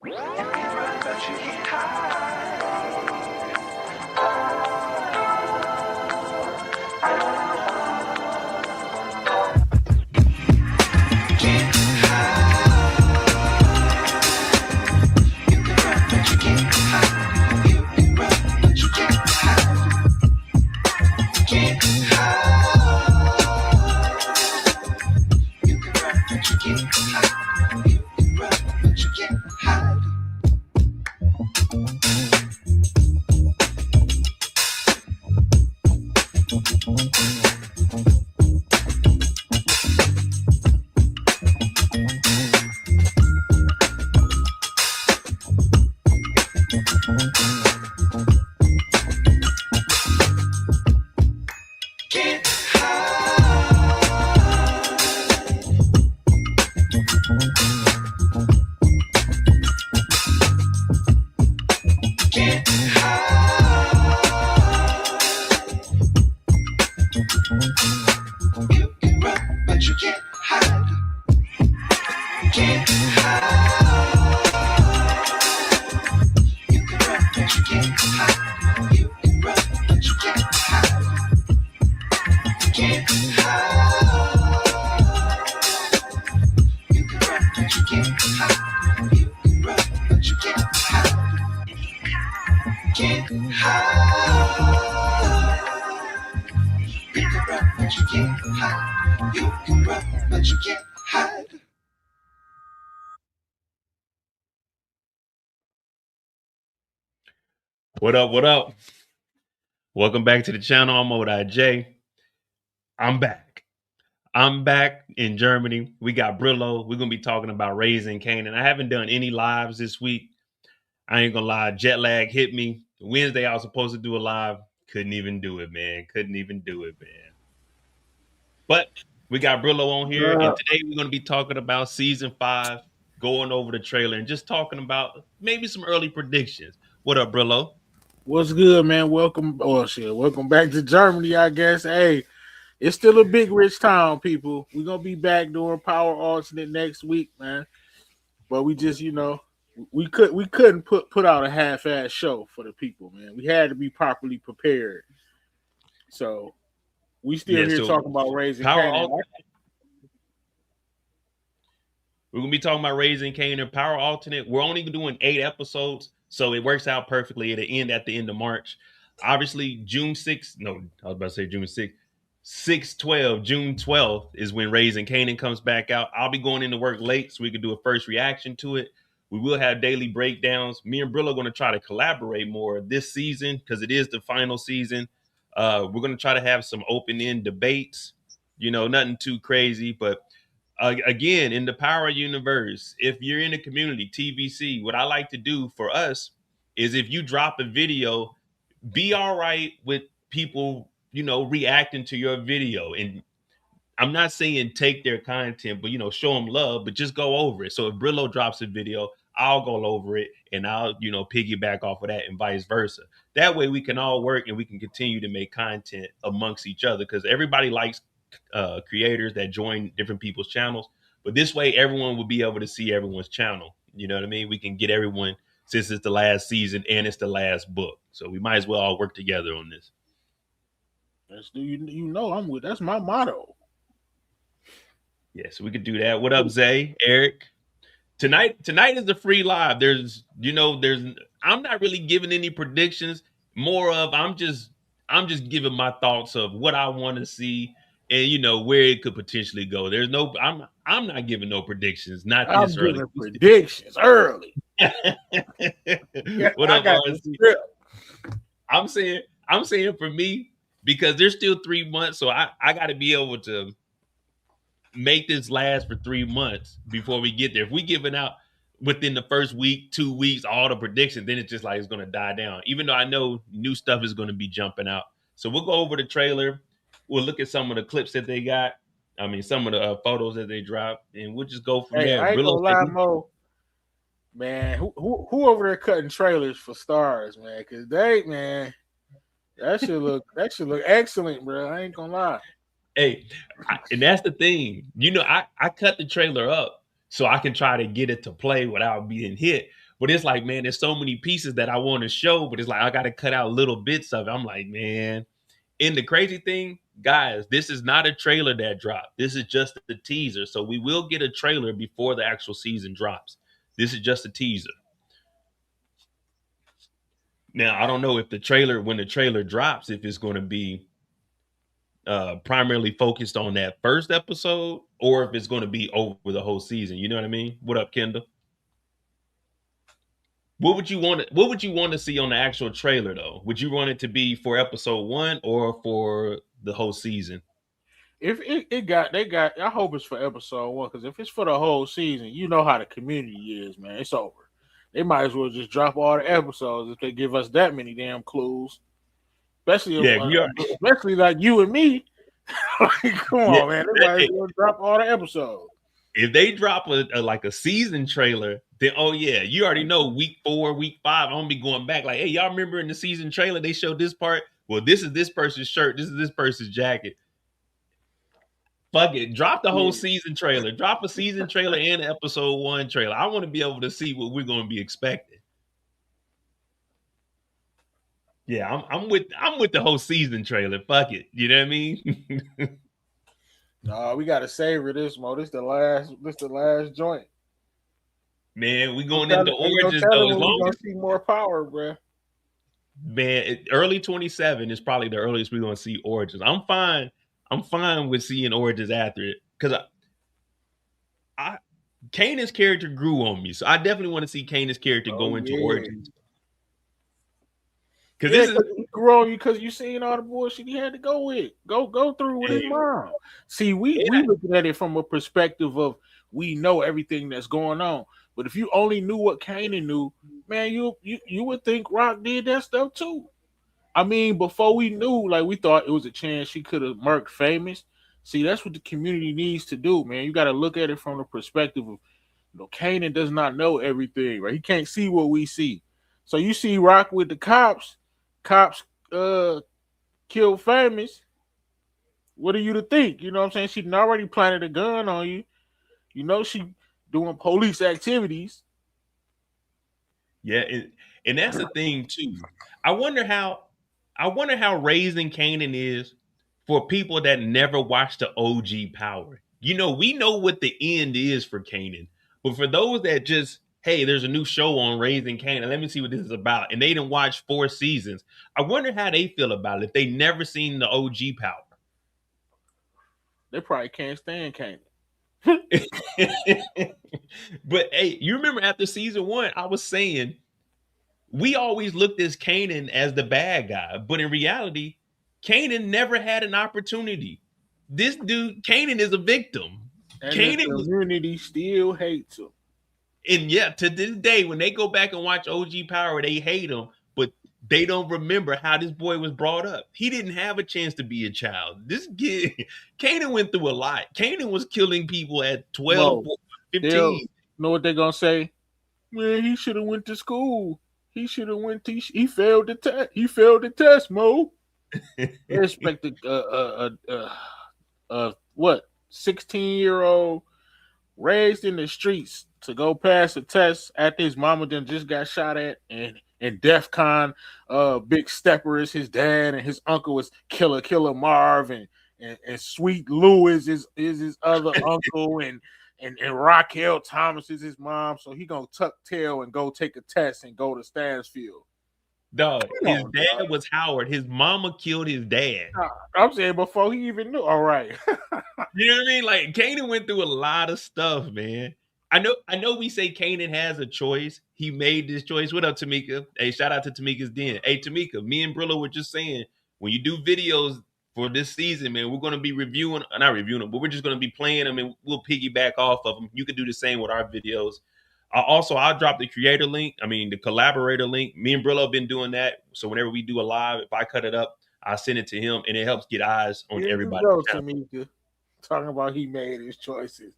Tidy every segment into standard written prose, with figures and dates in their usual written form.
You can run, but you can't hide. Can't hide. You can run, but you can't hide. You can run, but you can't hide. Can't hide. You can run, but you can't hide. You can run, but you can't hide. Can't hide. Can't hide. You can run, but you can't hide. Can't hide. You can run, but you can't hide. You can run, but you can't hide. Can't hide. You can run, but you can't hide. You can run, but you can't hide. Can't hide. You can run, but you can't hide. You can run, but you can't hide. What up? What up? Welcome back to the channel. I'm ODJ. I'm back. I'm back in Germany. We got Brillo. We're gonna be talking about raising Kanan. I haven't done any lives this week. I ain't gonna lie, jet lag hit me. Wednesday I was supposed to do a live. Couldn't even do it, man. Couldn't even do it, man. But we got Brillo on here, and today we're gonna be talking about season 5, going over the trailer and just talking about maybe some early predictions. What up, Brillo? What's good, man? Welcome. Oh shit, welcome back to Germany. I guess. Hey, it's still a big rich town, people. We're gonna be back doing Power Alternate next week, man. But we just, we couldn't put out a half-ass show for the people, man. We had to be properly prepared. So we still here talking about raising Kanan. We're gonna be talking about raising Kanan, Power Alternate. We're only doing 8 episodes, so it works out perfectly. It'll end at the end of March. Obviously, June 6th. No, I was about to say June 6th. 6/12, June 12th is when Raising Kanan comes back out. I'll be going into work late so we can do a first reaction to it. We will have daily breakdowns. Me and Brillo are going to try to collaborate more this season because it is the final season. We're going to try to have some open-end debates. Nothing too crazy, but again, in the Power universe, if you're in the community, TVC, what I like to do for us is if you drop a video, be all right with people, reacting to your video. And I'm not saying take their content, but, show them love, but just go over it. So if Brillo drops a video, I'll go over it and I'll, piggyback off of that and vice versa. That way we can all work and we can continue to make content amongst each other because everybody likes creators that join different people's channels. But this way, everyone will be able to see everyone's channel. You know what I mean? We can get everyone since it's the last season and it's the last book. So we might as well all work together on this. That's my motto. Yeah, so we could do that. What up, Zay, Eric? Tonight is the free live. I'm not really giving any predictions. More of I'm just giving my thoughts of what I want to see and where it could potentially go. I'm not giving no predictions. Not this early. Predictions early. What up, RC? I'm saying for me, because there's still 3 months, so I got to be able to make this last for 3 months before we get there. If we giving out within the first week, 2 weeks, all the predictions, then it's just like it's going to die down. Even though I know new stuff is going to be jumping out. So we'll go over the trailer. We'll look at some of the clips that they got. I mean, some of the photos that they dropped, and we'll just go from there. I ain't gonna lie, Mo. Man, who over there cutting trailers for Starz, man? Because that should look excellent, bro. I ain't gonna lie. Hey, and that's the thing. I cut the trailer up so I can try to get it to play without being hit. But it's like, man, there's so many pieces that I want to show, but it's like I got to cut out little bits of it. I'm like, man. And the crazy thing, guys, this is not a trailer that dropped. This is just a teaser. So we will get a trailer before the actual season drops. This is just a teaser. Now, I don't know if when the trailer drops, if it's going to be primarily focused on that first episode or if it's going to be over the whole season. You know what I mean? What up, Kendall? What would you want to see on the actual trailer though? Would you want it to be for episode 1 or for the whole season? If they got, I hope it's for episode 1, because if it's for the whole season, you know how the community is, man. It's over. They might as well just drop all the episodes if they give us that many damn clues. Yeah, Especially like you and me. Like, come yeah, on, man. They might as well drop all the episodes. if they drop like a season trailer, then oh yeah, you already know week 4, week 5, I'm gonna be going back like, hey, y'all remember in the season trailer they showed this part? Well, this is this person's shirt, this is this person's jacket. Fuck it, drop the whole season trailer. Drop a season trailer and an episode 1 trailer. I want to be able to see what we're going to be expecting. Yeah, I'm with the whole season trailer. Fuck it, you know what I mean? No, we gotta savor this, Mo. This the last joint. Man, we going into Origins though. As long we're as gonna see more power, bro. Man, early 27 is probably the earliest we're gonna see Origins. I'm fine with seeing Origins after it because I Kanan's character grew on me, so I definitely want to see Kanan's character go into Origins. Because this is grew on you because you seen all the bullshit he had to go through with his mom. See, we looking at it from a perspective of we know everything that's going on, but if you only knew what Kanan knew, man, you would think Rock did that stuff too. I mean, before we knew, like we thought it was a chance she could have murked Famous. See, that's what the community needs to do, man. You got to look at it from the perspective of, Kanan does not know everything, right? He can't see what we see. So you see Rock with the cops killed Famous. What are you to think? You know what I'm saying? She'd already planted a gun on you. You know she doing police activities. Yeah, and that's the thing too. I wonder how raising Kanan is for people that never watched the OG Power. We know what the end is for Kanan, but for those that just, hey, there's a new show on Raising Kanan, let me see what this is about, and they didn't watch 4 seasons, I wonder how they feel about it if they never seen the OG Power. They probably can't stand Kanan. But hey, you remember after season 1, I was saying we always looked at Kanan as the bad guy, but in reality, Kanan never had an opportunity. This dude, Kanan, is a victim. And the community still hates him. And yeah, to this day, when they go back and watch OG Power, they hate him, but they don't remember how this boy was brought up. He didn't have a chance to be a child. This kid, Kanan went through a lot. Kanan was killing people at 12, 15. You know what they're going to say? Man, he should have went to school. He should have went to. He failed the test. He failed the test, Mo. They expected what 16-year-old raised in the streets to go pass a test after his mama then just got shot at, and DEF CON, Big Stepper is his dad, and his uncle is Killer Marv, and Sweet Louis is his other uncle, and Raquel Thomas is his mom. So he gonna tuck tail and go take a test and go to Stansfield. Dog, his dad was Howard. His mama killed his dad. I'm saying before he even knew. All right. You know what I mean? Like Kanan went through a lot of stuff, man. I know we say Kanan has a choice. He made this choice. What up, Tamika? Hey, shout out to Tamika's Den. Hey, Tamika, me and Brillo were just saying, when you do videos for this season, man, we're going to be not reviewing them, but we're just going to be playing them and we'll piggyback off of them. You can do the same with our videos. I'll drop the creator link. The collaborator link. Me and Brillo have been doing that. So whenever we do a live, if I cut it up, I send it to him and it helps get eyes on everybody. Tamika, talking about he made his choices.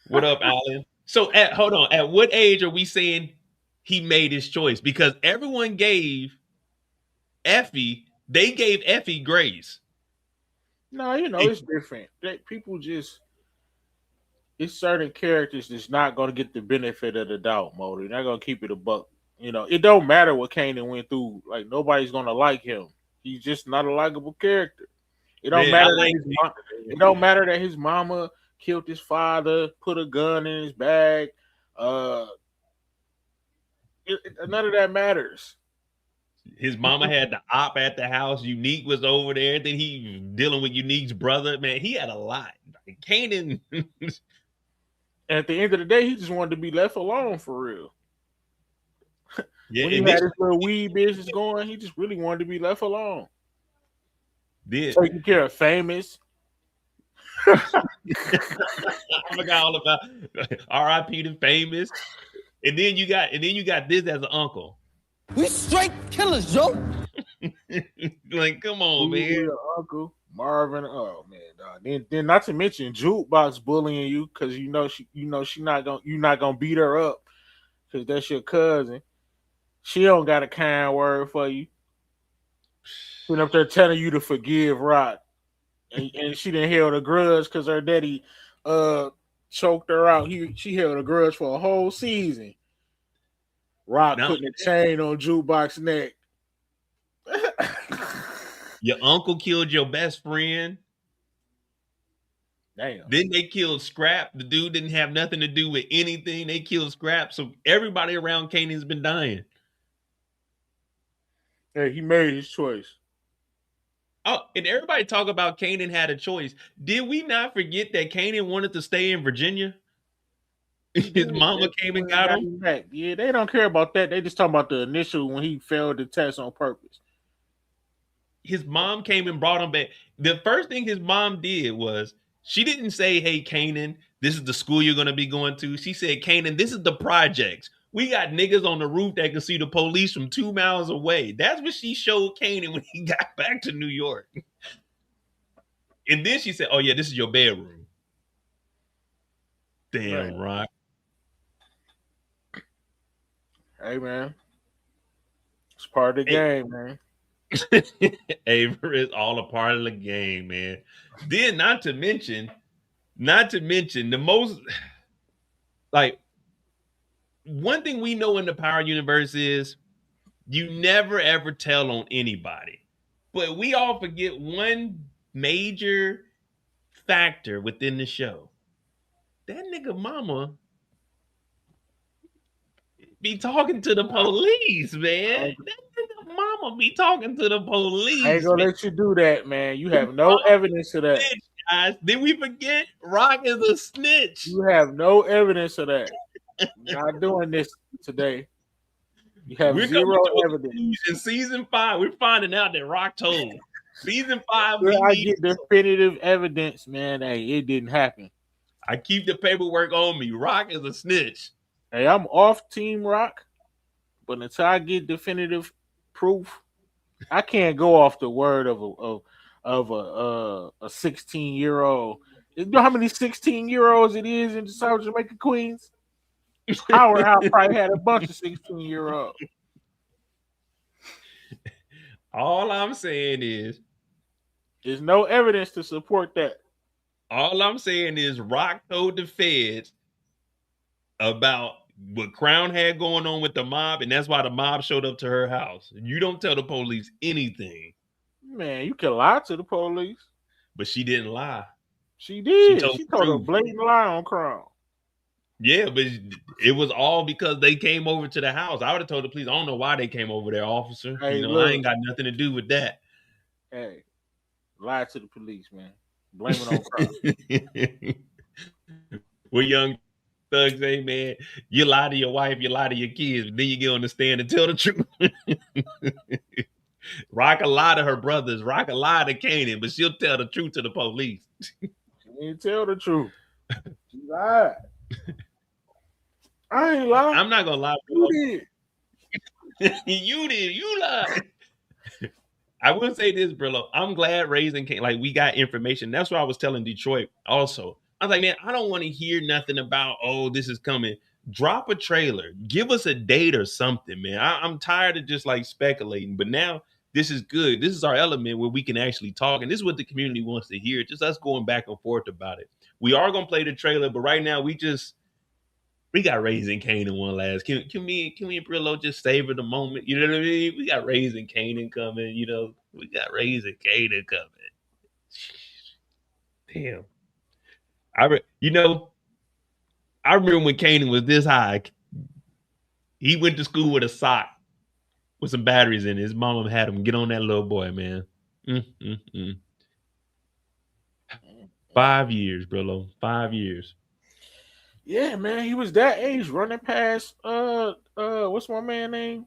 What up, Alan? So hold on. At what age are we saying he made his choice? Because everyone gave Effie grace. No, it's different. People just it's certain characters that's not gonna get the benefit of the doubt, Mo. They're not gonna keep it a buck. You know, it don't matter what Kanan went through. Like nobody's gonna like him. He's just not a likable character. It don't Man, I matter that like it don't matter that his mama killed his father, put a gun in his bag. Uh, none of that matters. his mama had the op at the house. Unique was over there. Then he was dealing with Unique's brother. Man, he had a lot. Kanan, And at the end of the day, he just wanted to be left alone for real. yeah, When he had his little weed business going, he just really wanted to be left alone. did. Taking care of Famous. I forgot all about R.I.P. to Famous. And then you got this as an uncle. We straight killers, Joe. Like, come on, man. Your uncle Marvin. Oh man, dog. Then not to mention Jukebox bullying you because you're not gonna beat her up because that's your cousin. She don't got a kind word for you. Been up there telling you to forgive Rock, and she didn't held a grudge because her daddy choked her out. She held a grudge for a whole season. Rock putting a chain on Jukebox's neck. Your uncle killed your best friend. Damn. Then they killed Scrap. The dude didn't have nothing to do with anything. They killed Scrap. So everybody around Kanan's been dying. Hey, he made his choice. Oh, and everybody talk about Kanan had a choice. Did we not forget that Kanan wanted to stay in Virginia? His mama came and got him back. Yeah, they don't care about that. They just talking about the initial when he failed the test on purpose. His mom came and brought him back. The first thing his mom did was she didn't say, "Hey, Kanan, this is the school you're going to be going to." She said, "Kanan, this is the projects. We got niggas on the roof that can see the police from 2 miles away." That's what she showed Kanan when he got back to New York. And then she said, "Oh, yeah, this is your bedroom." Damn, Rock. Hey, man. It's part of the game, man. Avery is all a part of the game, man. Then not to mention the most, like, one thing we know in the Power universe is you never ever tell on anybody. But we all forget one major factor within the show. That nigga mama be talking to the police, man. That nigga mama be talking to the police. I ain't gonna let you do that, man. You have no evidence of that. Snitch, guys. Did we forget Rock is a snitch? You have no evidence of that. Not doing this today. You have zero evidence. In season 5, we're finding out that Rock told. Season 5, I get definitive evidence, man. Hey, it didn't happen. I keep the paperwork on me. Rock is a snitch. Hey, I'm off Team Rock, but until I get definitive proof, I can't go off the word of a 16-year-old. You know how many 16-year-olds it is in South Jamaica, Queens? Howard House probably had a bunch of 16-year-olds. All I'm saying is there's no evidence to support that. All I'm saying is Rock told the feds about what Crown had going on with the mob, and that's why the mob showed up to her house. You don't tell the police anything. Man, you can lie to the police. But she didn't lie. She did. She told a blatant lie on Crown. Yeah, but it was all because they came over to the house. I would have told the police, I don't know why they came over there, officer. Hey, I ain't got nothing to do with that. Hey, lie to the police, man. Blame it on Crown. We're young thugs say, man, you lie to your wife, you lie to your kids, then you get on the stand and tell the truth. Rock a lie to her brothers, Rock a lie to Kanan, but she'll tell the truth to the police. She didn't tell the truth. She lied. I ain't lying. I'm not gonna lie. You did. You did. You lied. I will say this, Brillo. I'm glad Raising came. Like, we got information. That's what I was telling Detroit also. I was like, man, I don't want to hear nothing about, oh, this is coming. Drop a trailer. Give us a date or something, man. I'm tired of just like speculating. But now this is good. This is our element where we can actually talk, and this is what the community wants to hear. Just us going back and forth about it. We are gonna play the trailer, but right now we got Raising Kanan one last. Can me and Brillo just savor the moment? You know what I mean? We got Raising Kanan coming. You know, we got Raising Kanan coming. Damn. I remember when Kanan was this high. He went to school with a sock with some batteries in it. His mama had him get on that little boy, man. 5 years, Brillo. 5 years. Yeah, man, he was that age running past what's my man name?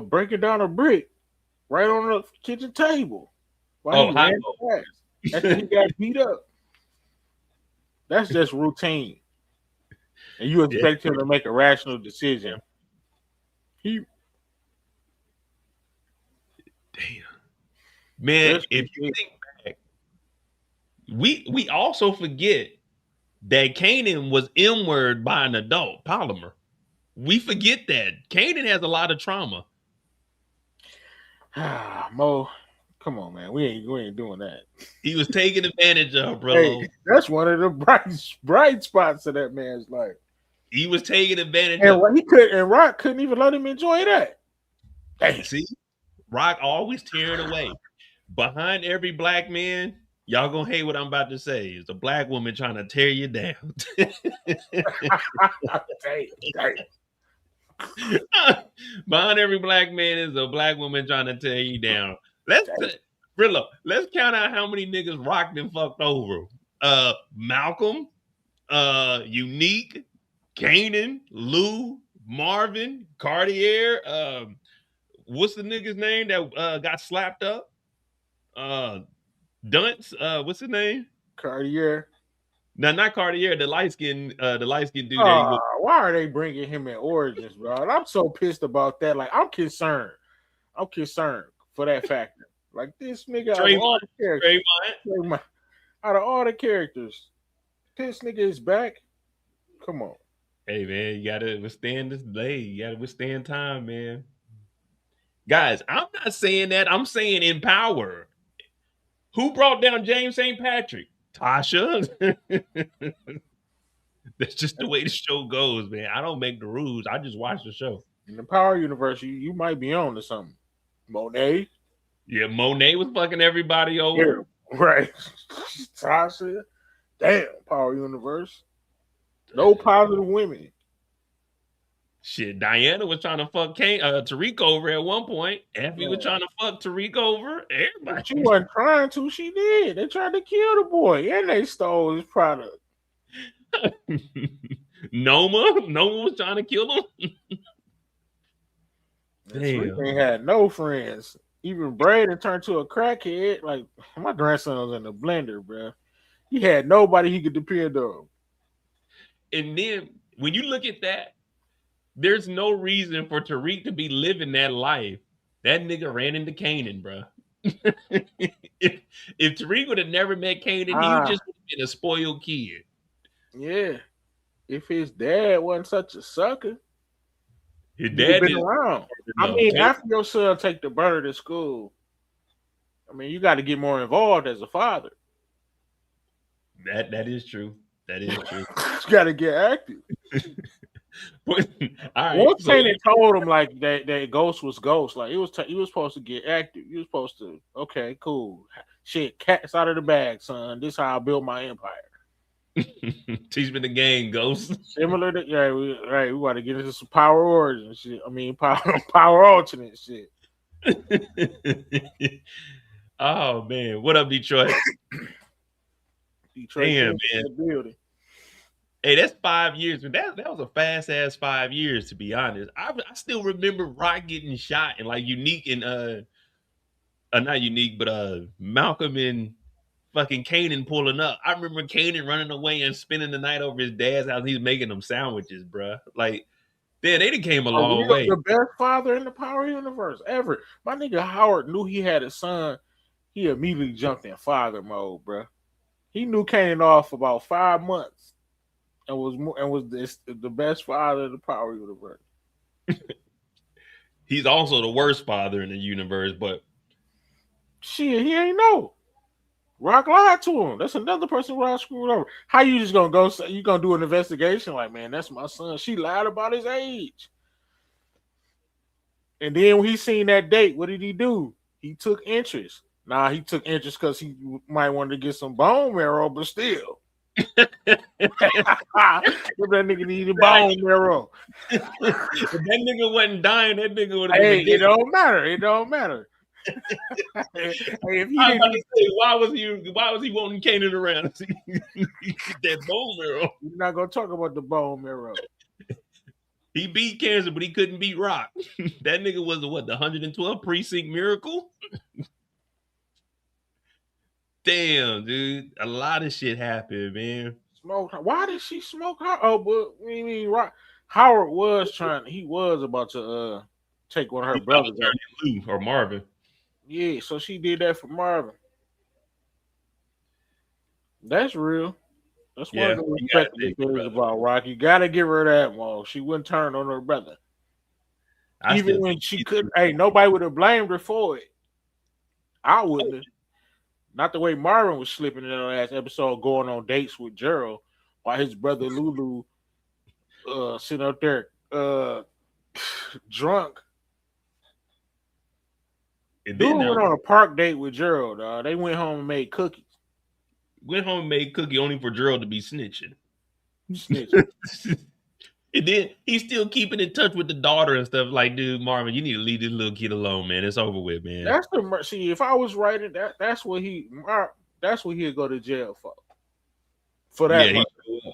Breaking down a brick right on the kitchen table while he ran past after he got beat up. That's just routine. And you expect him to make a rational decision. Damn. Man, if you think back, we also forget that Kanan was M-word by an adult, Polymer. We forget that. Kanan has a lot of trauma. Mo, come on, man. We ain't doing that. He was taken advantage of, bro. Hey, that's one of the bright spots of that man's life. He was taken advantage of. And Rock couldn't even let him enjoy that. Dang. See, Rock always tearing away. Behind every black man, y'all gonna hate what I'm about to say. It's a black woman trying to tear you down. Behind every black man is a black woman trying to tear you down. Let's count out how many niggas Rock been fucked over. Malcolm, Unique, Kanan, Lou, Marvin, Cartier. What's the nigga's name that got slapped up? Dunce. What's his name? Cartier. No, not Cartier. The light skin dude. Why are they bringing him in Origins, bro? And I'm so pissed about that. Like, I'm concerned for that factor. Like, this nigga out of all the characters, out of all the characters, this nigga is back. Come on. Hey, man, you gotta withstand this delay. You gotta withstand time, man. Guys, I'm not saying that. I'm saying in power. Who brought down James St. Patrick? Tasha. That's just the way the show goes, man. I don't make the rules. I just watch the show. In the Power Universe, you might be on to something. Monet. Yeah, Monet was fucking everybody over. Yeah, right. Tasha. Damn, Power Universe. No positive women. Shit, Diana was trying to fuck Tariq over at one point. Effie was trying to fuck Tariq over. Everybody. She wasn't trying to. She did. They tried to kill the boy, and they stole his product. Noma was trying to kill him. Damn. They had no friends. Even Braden turned to a crackhead. Like, my grandson was in the blender, bro. He had nobody he could depend on. And then when you look at that, there's no reason for Tariq to be living that life. That nigga ran into Kanan, bro. if Tariq would have never met Kanan, he just would have been a spoiled kid. Yeah. If his dad wasn't such a sucker, his dad been around. I mean, after your son take the burner to school, I mean, you got to get more involved as a father. That is true. That is true. You got to get active. All right, once Kanan told him like that Ghost was Ghost, like he was supposed to get active. You was supposed to, okay, cool. Shit, cat's out of the bag, son. This is how I built my empire. Teach me the game, Ghost. Similar to we want to get into some Power Origin shit. I mean, power alternate shit. Oh man, what up, Detroit? Damn, man. Hey, that's 5 years. That was a fast ass 5 years, to be honest. I still remember Rock getting shot and like Unique and not Unique, but Malcolm and fucking Kanan pulling up. I remember Kanan running away and spending the night over his dad's house. He was making them sandwiches, bro. Like, man, they done came a long way. The best father in the Power Universe ever. My nigga Howard knew he had a son. He immediately jumped in father mode, bro. He knew Kanan off about 5 months. And was the best father of the Power Universe. He's also the worst father in the universe, but Shit, he ain't know. Rock lied to him. That's another person Rock screwed over. How you just gonna go? You gonna do an investigation? Like, man, that's my son. She lied about his age. And then when he seen that date, what did he do? He took interest. Nah, he took interest because he might want to get some bone marrow, but still. If that nigga needed bone marrow. if that nigga wasn't dying, that nigga would have Hey, been it don't matter. It don't matter. Hey, if he I was about didn't, to say, why was he wanting Kanan around? Get that bone marrow. we're not gonna talk about the bone marrow. He beat cancer, but he couldn't beat Rock. That nigga was the 112 precinct miracle. Damn, dude, a lot of shit happened, man. Smoke. Why did she smoke her? Oh, but I mean, Rock. Howard was trying. He was about to take one of her He thought brothers. it turned Lou or Marvin. Yeah, so she did that for Marvin. That's real. That's one Yeah, of the you gotta respectable take your things brother. about Rock. You gotta give her that, Mo. She wouldn't turn on her brother. I Even still when think she he- couldn't, hey, nobody would have blamed her for it. I wouldn't have. Not the way Marvin was slipping in the last episode, going on dates with Gerald, while his brother Lulu sitting up there drunk. And Dude then went now on a park date with Gerald. They went home and made cookies. went home and made cookie only for Gerald to be snitching. Snitch. And then he's still keeping in touch with the daughter and stuff. Like, dude, Marvin, you need to leave this little kid alone, man. It's over with, man. That's the mercy. If I was writing that, that's what he'd go to jail for. For that, Yeah,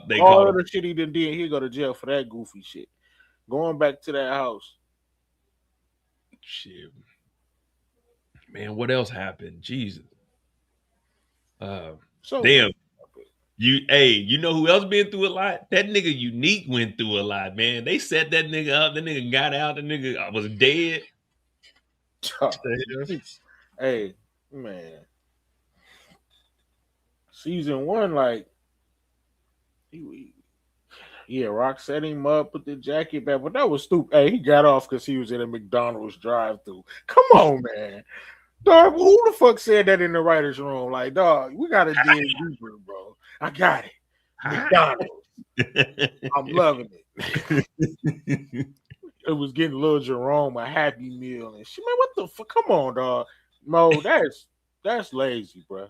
they all called of him. the shit he done did, he'd go to jail for that goofy shit. Going back to that house. Shit. Man, what else happened? Jesus. So Damn. You know who else been through a lot? That nigga Unique went through a lot, man. They set that nigga up. That nigga got out. That nigga was dead. hey, man. Season 1, like Rock set him up, put the jacket back, but that was stupid. Hey, he got off because he was in a McDonald's drive-through. Come on, man. Dog, who the fuck said that in the writer's room? Like, dog, we gotta dig deeper, bro. I got it. McDonald's. I'm loving it. It was getting little Jerome a Happy Meal and shit. Man, what the fuck? Come on, dog. Mo, that's lazy, bro.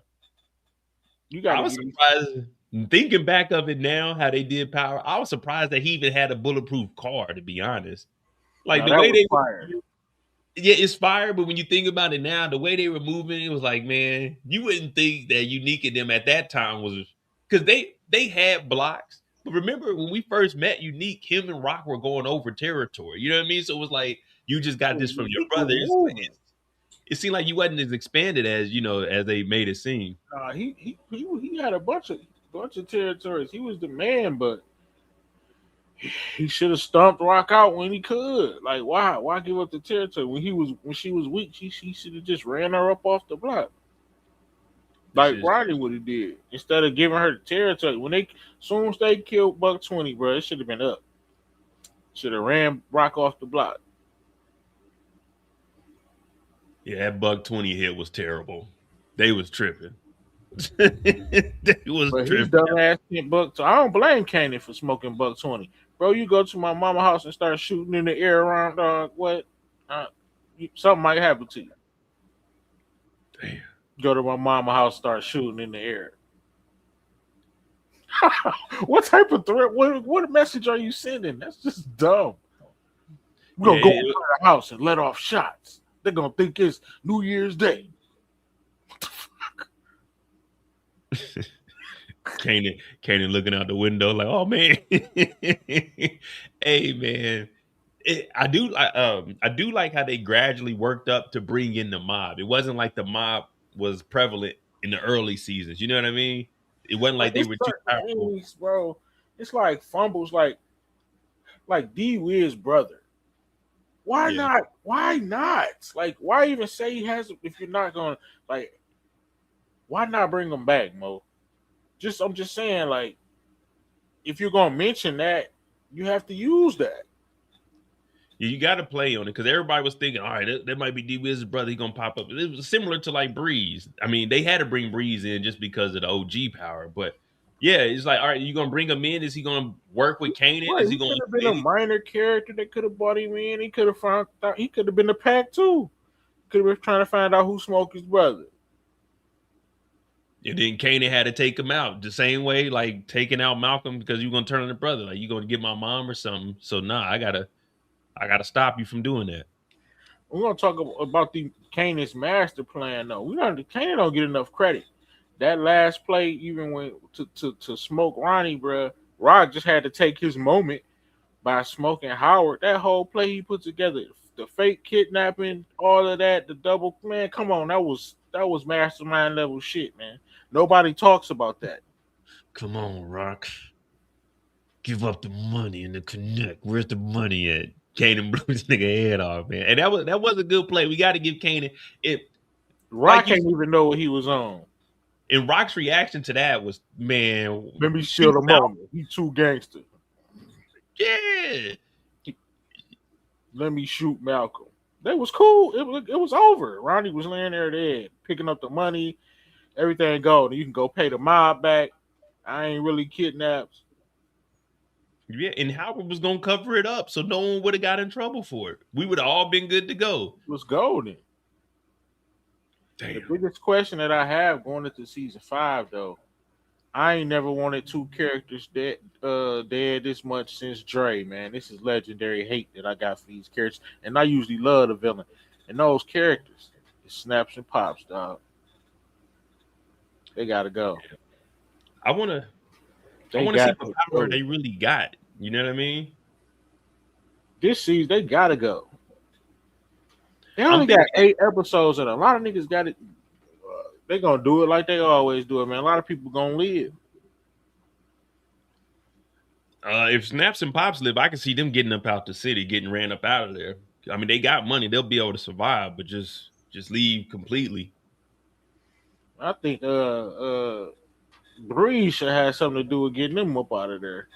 You got. I was surprised. Thinking back of it now, how they did Power, I was surprised that he even had a bulletproof car. To be honest, like the way they fired. Yeah, it's fire, but when you think about it now, the way they were moving, it was like, man, you wouldn't think that Unique and them at that time was because they had blocks. But remember when we first met Unique, him and Rock were going over territory. You know what I mean? So it was like you just got this from your brother. It seemed like you wasn't as expanded as as they made it seem. He had a bunch of territories. He was the man, but he should have stomped Rock out when he could. Like, why give up the territory when she was weak? She should have just ran her up off the block, like Rodney would have did, instead of giving her the territory. When soon as they killed Buck 20, bro, it should have been up. Should have ran Rock off the block. Yeah, that Buck 20 hit was terrible. They was tripping. They was But tripping. His dumbass hit Buck. So I don't blame Kanan for smoking Buck 20. Bro, you go to my mama house and start shooting in the air around, dog. What? Something might happen to you. Damn. Go to my mama house, start shooting in the air. What type of threat? What message are you sending? That's just dumb. We're gonna go into the house and let off shots. They're gonna think it's New Year's Day. What the fuck? Kanan looking out the window like, oh man. Hey man. I do like how they gradually worked up to bring in the mob. It wasn't like the mob was prevalent in the early seasons. You know what I mean? It wasn't like they were too powerful. Bro, it's like fumbles like D Wiz brother. Why not? Why not? Like, why even say he has if you're not gonna like why not bring him back, Mo? I'm just saying, like, if you're gonna mention that, you have to use that. You got to play on it because everybody was thinking, all right, that might be D Wiz's brother. He gonna pop up. It was similar to like Breeze. I mean, they had to bring Breeze in just because of the OG power. But yeah, it's like, all right, you gonna bring him in? Is he gonna work with Kanan? Right, Is he he gonna could have been a fit? minor character that could have brought him in. He could have found out. He could have been the pack too. Could have been trying to find out who smoked his brother. And then Kanan had to take him out the same way, like taking out Malcolm because you're gonna turn on the brother. Like you gonna get my mom or something. So nah, I gotta stop you from doing that. We're gonna talk about the Kanan's master plan though. We don't Kanan don't get enough credit. That last play, even when to smoke Ronnie, bro, Rock just had to take his moment by smoking Howard. That whole play he put together, the fake kidnapping, all of that, the double man. Come on, that was mastermind level shit, man. Nobody talks about that. Come on, Rock. Give up the money and the connect. Where's the money at? Kanan blew this nigga head off, man. And that was a good play. We got to give Kanan it. Rock Like you can't even know what he was on. and Rock's reaction to that was, man, Let me steal shoot the Malcolm. moment. He too gangster. Yeah. Let me shoot Malcolm. That was cool. It was over. Ronnie was laying there dead, picking up the money, everything go. You can go pay the mob back. I ain't really kidnapped. Yeah, and Howard was gonna cover it up, so no one would have got in trouble for it. We would have all been good to go. It was golden. The Damn. biggest question that I have going into season 5, though, I ain't never wanted two characters dead this much since Dre, man. This is legendary hate that I got for these characters. And I usually love the villain. And those characters, it snaps and pops, dog. They gotta go. I wanna They see got what to power go. they really got. You know what I mean? This season, they gotta go. They I'm only got thinking 8 episodes, and a lot of niggas got it. They gonna do it like they always do it, man. A lot of people gonna live. if Snaps and Pops live, I can see them getting up out the city, getting ran up out of there. I mean, they got money; they'll be able to survive, but just leave completely. I think Breeze should have something to do with getting them up out of there.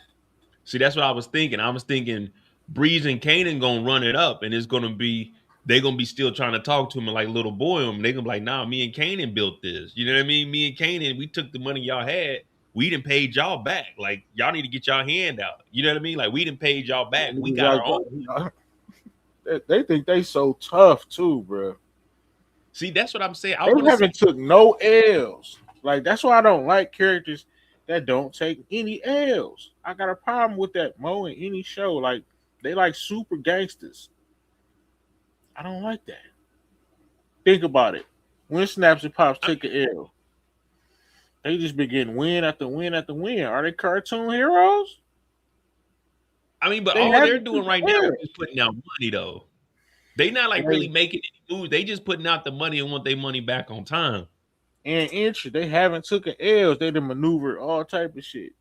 See, that's what I was thinking. I was thinking Breeze and Kanan gonna run it up, and it's gonna be they gonna be still trying to talk to him and like little boy him. They gonna be like, nah, me and Kanan built this. You know what I mean? Me and Kanan, we took the money y'all had. We didn't paid y'all back. Like y'all need to get y'all hand out. You know what I mean? Like we didn't paid y'all back. We got our own. They think they so tough too, bro. See, that's what I'm saying. I They want to see. haven't took no L's. Like that's why I don't like characters that don't take any L's. I got a problem with that Mo in any show. Like they like super gangsters. I don't like that. Think about it. When Snaps and Pops took an L, they just been getting win after win after win. Are they cartoon heroes? I mean, but They all they're haven't doing took right an now L. is just putting out money, though. They not like really making any moves. They just putting out the money and want their money back on time. And entry, they haven't took an L's. They done maneuvered all type of shit.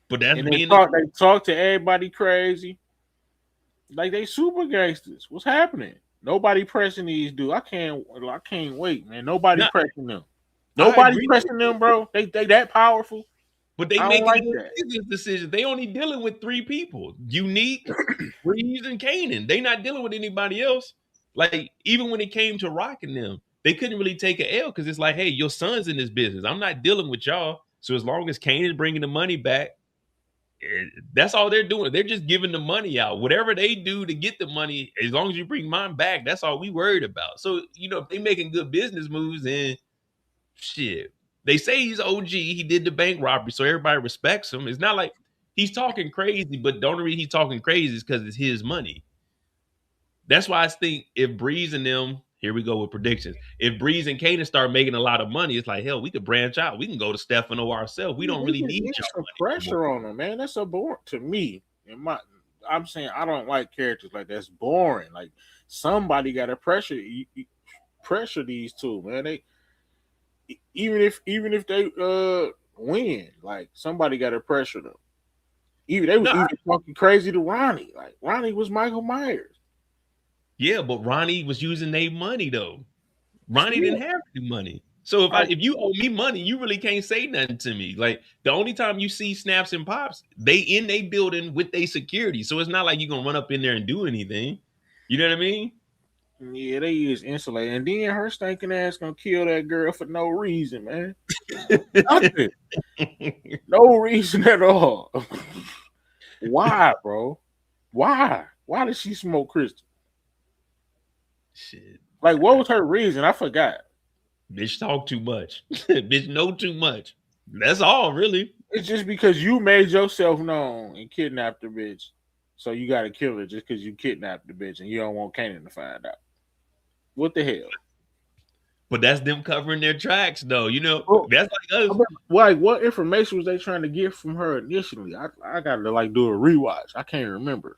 But that's And being they talk to everybody crazy. Like they super gangsters. What's happening? Nobody pressing these dudes. I can't wait, man. Nobody not. pressing them. I Nobody agree. pressing them, bro. They that powerful. But they I don't making like good that. business decisions. They only dealing with 3 people: Unique, Breeze, and Kanan. They not dealing with anybody else. Like even when it came to rocking them, they couldn't really take an L because it's like, hey, your son's in this business. I'm not dealing with y'all. So as long as Kanan's bringing the money back, that's all they're doing. They're just giving the money out. Whatever they do to get the money, as long as you bring mine back, that's all we worried about. So if they making good business moves, then shit. They say he's OG. He did the bank robbery, so everybody respects him. It's not like he's talking crazy, but the only reason he's talking crazy is because it's his money. That's why I think if Breeze and them, here we go with predictions. If Breeze and Kanan start making a lot of money, it's like hell, we could branch out. We can go to Stefano ourselves. We don't They really just need need y'all some money anymore. pressure on them, man. That's so boring to me. I'm saying I don't like characters like that's boring. Like somebody got to pressure these two, man. They even if they win, like somebody got to pressure them. Even they was No, even talking crazy to Ronnie. Like Ronnie was Michael Myers. yeah, but Ronnie was using their money though. Ronnie Still, didn't have any money. So if you owe me money, you really can't say nothing to me. Like the only time you see Snaps and Pops, they in a building with their security. So it's not like you're gonna run up in there and do anything. You know what I mean? Yeah, they use insulated, and then her stinking ass gonna kill that girl for no reason, man. Nothing, no reason at all. Why, bro? Why? Why did she smoke crystal? Shit. Like, what was her reason? I forgot. Bitch talk too much. Bitch know too much. That's all, really. It's just because you made yourself known and kidnapped the bitch, so you got to kill her just because you kidnapped the bitch and you don't want Kanan to find out. What the hell? But that's them covering their tracks, though. You know, Well, that's like us. Like, what information was they trying to get from her initially? I got to like do a rewatch. I can't remember.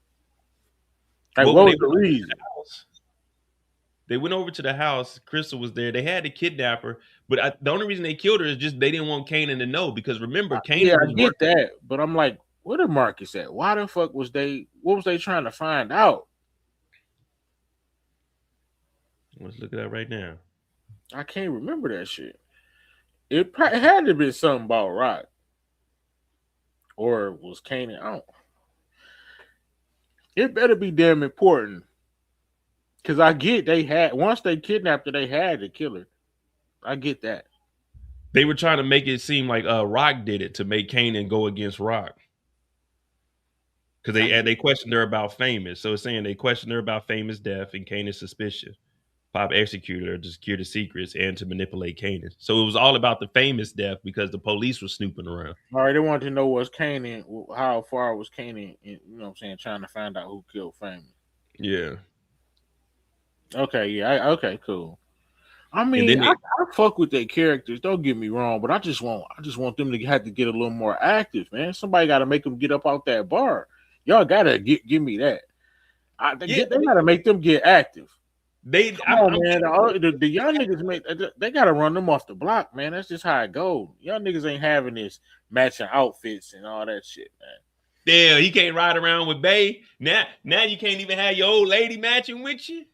Like, what was the reason? They went over to the house. Crystal was there. They had to kidnap her, but the only reason they killed her is just they didn't want Kanan to know because remember, Kanan. Yeah, I get that, but I'm like, where the Marcus at? Why the fuck was they? What was they trying to find out? Let's look at that right now. I can't remember that shit. It had to be something about Rock, or was Kanan? I don't. It better be damn important. Because I get they had, once they kidnapped her, they had to kill her. I get that. They were trying to make it seem like Rock did it to make Kanan go against Rock. Because they questioned her about Famous. So it's saying they questioned her about Famous' death and Kanan's suspicion. Pop executed her to secure the secrets and to manipulate Kanan. So it was all about the Famous death because the police were snooping around. All right, they wanted to know was Kanan, how far was Kanan, you know what I'm saying, trying to find out who killed Famous. Yeah. Okay, yeah, okay, cool. I mean, I fuck with their characters. Don't get me wrong, but I just want them to have to get a little more active, man. Somebody got to make them get up out that bar. Y'all gotta give me that. They gotta make them get active. Man. The young niggas they gotta run them off the block, man. That's just how it goes. Young niggas ain't having this matching outfits and all that shit, man. Damn, he can't ride around with Bay. Now you can't even have your old lady matching with you.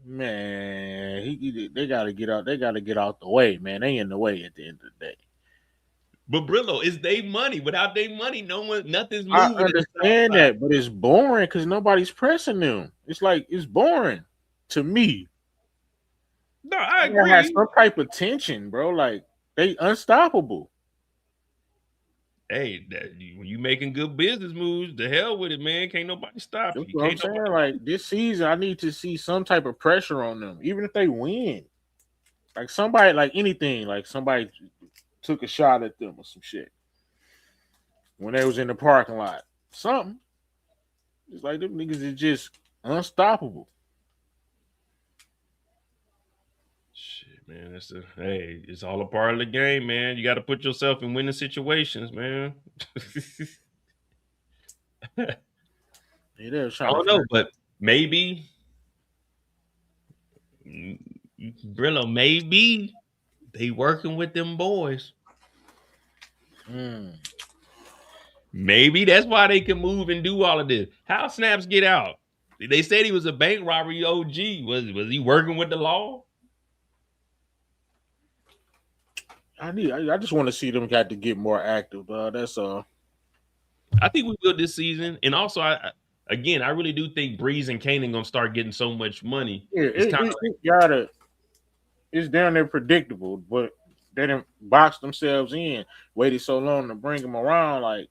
Man, they gotta get out. They gotta get out the way, man. They in the way at the end of the day. But Brillo, it's their money. Without their money, nothing's moving. I understand that, but it's boring because nobody's pressing them. It's like it's boring to me. No, I agree. Have some type of tension, bro. Like they unstoppable. Hey, when you making good business moves, the hell with it, man. Can't nobody stop you. That's what I'm saying. Like this season, I need to see some type of pressure on them, even if they win. Like somebody, like anything, like somebody took a shot at them or some shit when they was in the parking lot. Something. It's like them niggas is just unstoppable. Shit, man. It's all a part of the game, man. You got to put yourself in winning situations, man. I don't know, but maybe Brillo, maybe they working with them boys. Maybe that's why they can move and do all of this. How Snaps get out? They said he was a bank robbery OG. Was he working with the law? I just want to see them got to get more active. That's all. I think we will this season, and also I really do think Breeze and Kanan gonna start getting so much money. Yeah, it's down there predictable, but they didn't box themselves in. Waited so long to bring him around, like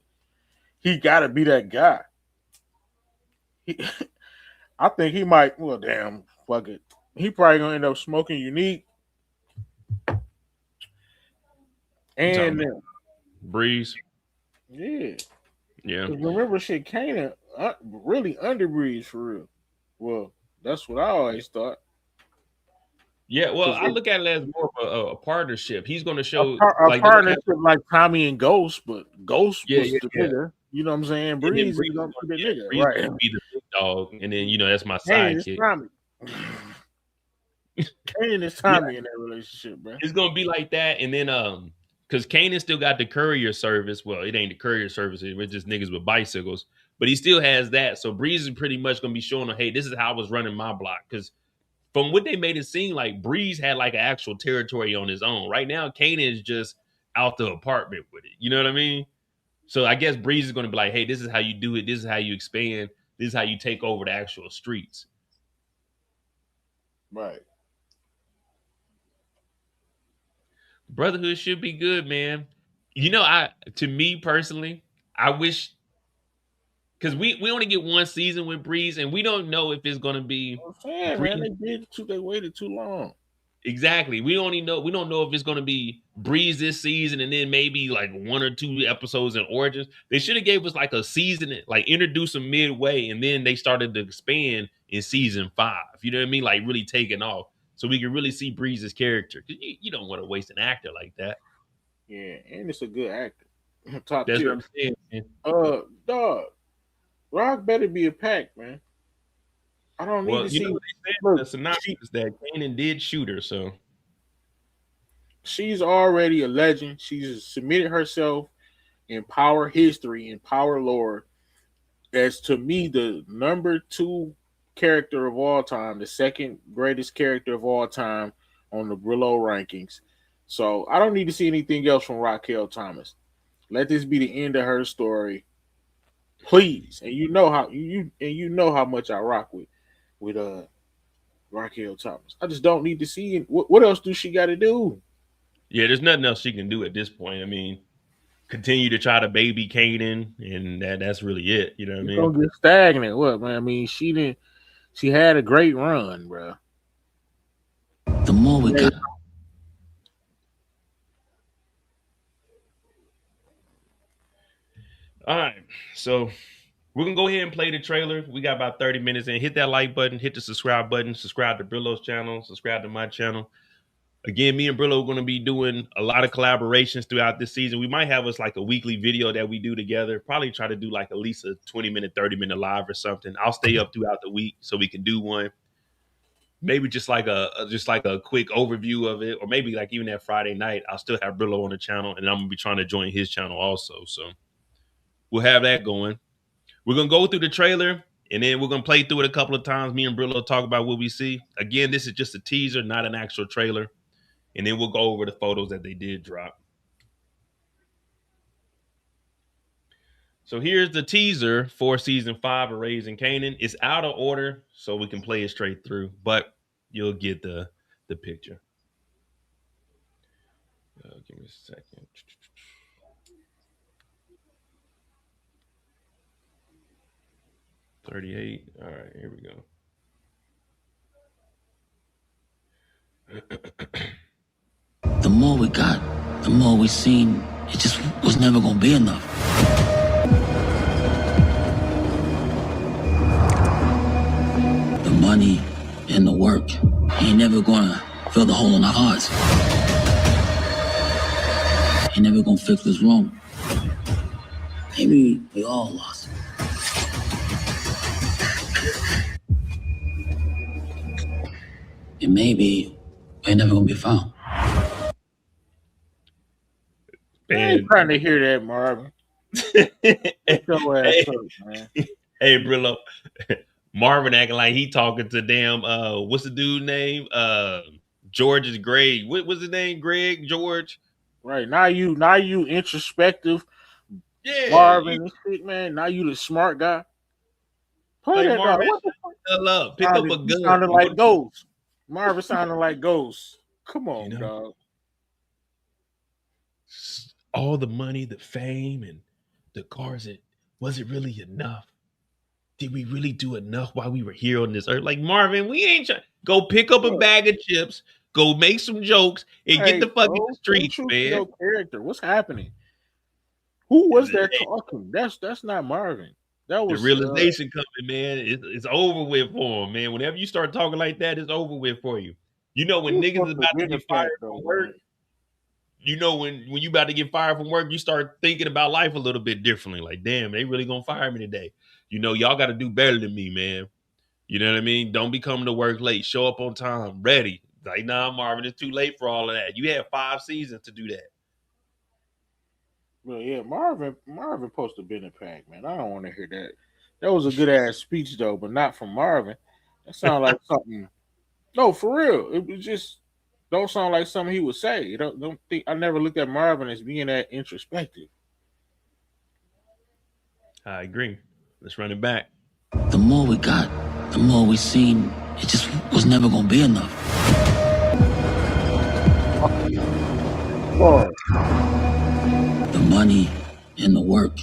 he got to be that guy. I think he might. Well, damn, fuck it. He probably gonna end up smoking Unique. And Breeze. Yeah. Remember, shit, Kanan really under Breeze for real. Well, that's what I always thought. Yeah, well, I look at it as more of a partnership. He's going to show a partnership like Tommy and Ghost, but Ghost was the nigga. You know what I'm saying? Breeze is going to be the nigga, Breeze right? Be the big dog, and then that's my sidekick. Kanan is Tommy in that relationship, bro. It's going to be like that, and then because Kanan still got the courier service. Well, it ain't the courier service; it's just niggas with bicycles. But he still has that. So Breeze is pretty much going to be showing him, hey, this is how I was running my block. Because from what they made it seem like, Breeze had like an actual territory on his own. Right now, Kanan is just out the apartment with it. You know what I mean? So I guess Breeze is going to be like, hey, this is how you do it. This is how you expand. This is how you take over the actual streets. Right. Brotherhood should be good, man. You know, to me personally, I wish because we only get one season with Breeze, and we don't know if it's gonna be I'm saying, man, Breeze. they waited too long. Exactly. We don't know if it's gonna be Breeze this season and then maybe like one or two episodes in Origins. They should have gave us like a season, like introduce them midway, and then they started to expand in season 5. You know what I mean? Like really taking off. So we can really see Breeze's character. Because you don't want to waste an actor like that. Yeah, and it's a good actor. Top That's what tier. I'm saying, man. Dog, Rock better be a pack, man. I don't need Well, to see. they said in Look, the synopsis that Kanan did shoot her, so she's already a legend. She's submitted herself in power history and power lore as, to me, the number 2 character of all time, the second greatest character of all time on the Brillo rankings. So I don't need to see anything else from Raquel Thomas. Let this be the end of her story, please. And you know how much I rock with Raquel Thomas. I just don't need to see it. What else do she got to do? yeah, there's nothing else she can do at this point. I mean, continue to try to baby Kanan, and that's really it. You know what I It's mean? gonna get stagnant. What, man? I mean, she didn't. She had a great run, bro. The more we got. All right, so we're gonna go ahead and play the trailer. We got about 30 minutes in. Hit that like button, hit the subscribe button, subscribe to Brillo's channel, subscribe to my channel. Again, me and Brillo are going to be doing a lot of collaborations throughout this season. We might have us like a weekly video that we do together. Probably try to do like at least a 20-minute, 30-minute live or something. I'll stay up throughout the week so we can do one. Maybe just like a quick overview of it, or maybe like even that Friday night, I'll still have Brillo on the channel, and I'm gonna be trying to join his channel also. So we'll have that going. We're gonna go through the trailer, and then we're gonna play through it a couple of times. Me and Brillo talk about what we see. Again, this is just a teaser, not an actual trailer. And then we'll go over the photos that they did drop. So here's the teaser for season 5 of Raising Kanan. It's out of order, so we can play it straight through, but you'll get the picture. Give me a second. $38. All right, here we go. The more we got, the more we seen. It just was never gonna be enough. The money and the work ain't never gonna fill the hole in our hearts. Ain't never gonna fix what's wrong. Maybe we all lost. And maybe we ain't never gonna be found. I ain't trying to hear that, Marvin. Get your ass up, man. Hey, Brillo. Marvin acting like he talking to damn what's the dude's name? George is Greg. What was his name? Greg George. Right. Now you introspective, Yeah. Marvin and shit, man. Now you the smart guy. Play Like that Marvin, dog. What the fuck? pick up a gun. Sounded like Ghost. Marvin sounded like Ghost. Come on, You know? dog. All the money, the fame, and the cars. Was it really enough? Did we really do enough while we were here on this earth? Like Marvin, we ain't trying. Go pick up a bag of chips. Go make some jokes and get the fuck in the streets, man. Your character. What's happening? Who was that talking? That's not Marvin. That was the realization coming, man. It's over with for him, man. Whenever you start talking like that, it's over with for you. You know when niggas is about to get fired from work. You know when you about to get fired from work, you start thinking about life a little bit differently. Like, damn, they really gonna fire me today. You know, y'all got to do better than me, man. You know what I mean? Don't be coming to work late. Show up on time, ready. Like, nah, Marvin, it's too late for all of that. You had 5 seasons to do that. Well, yeah, Marvin supposed to be in the pack, man. I don't want to hear that. That was a good ass speech though, but not from Marvin. That sounds like something No, for real. It was just don't sound like something he would say. You don't think I never looked at Marvin as being that introspective. I agree. Let's run it back. The more we got, the more we seen it just was never gonna be enough. Oh, The money and the work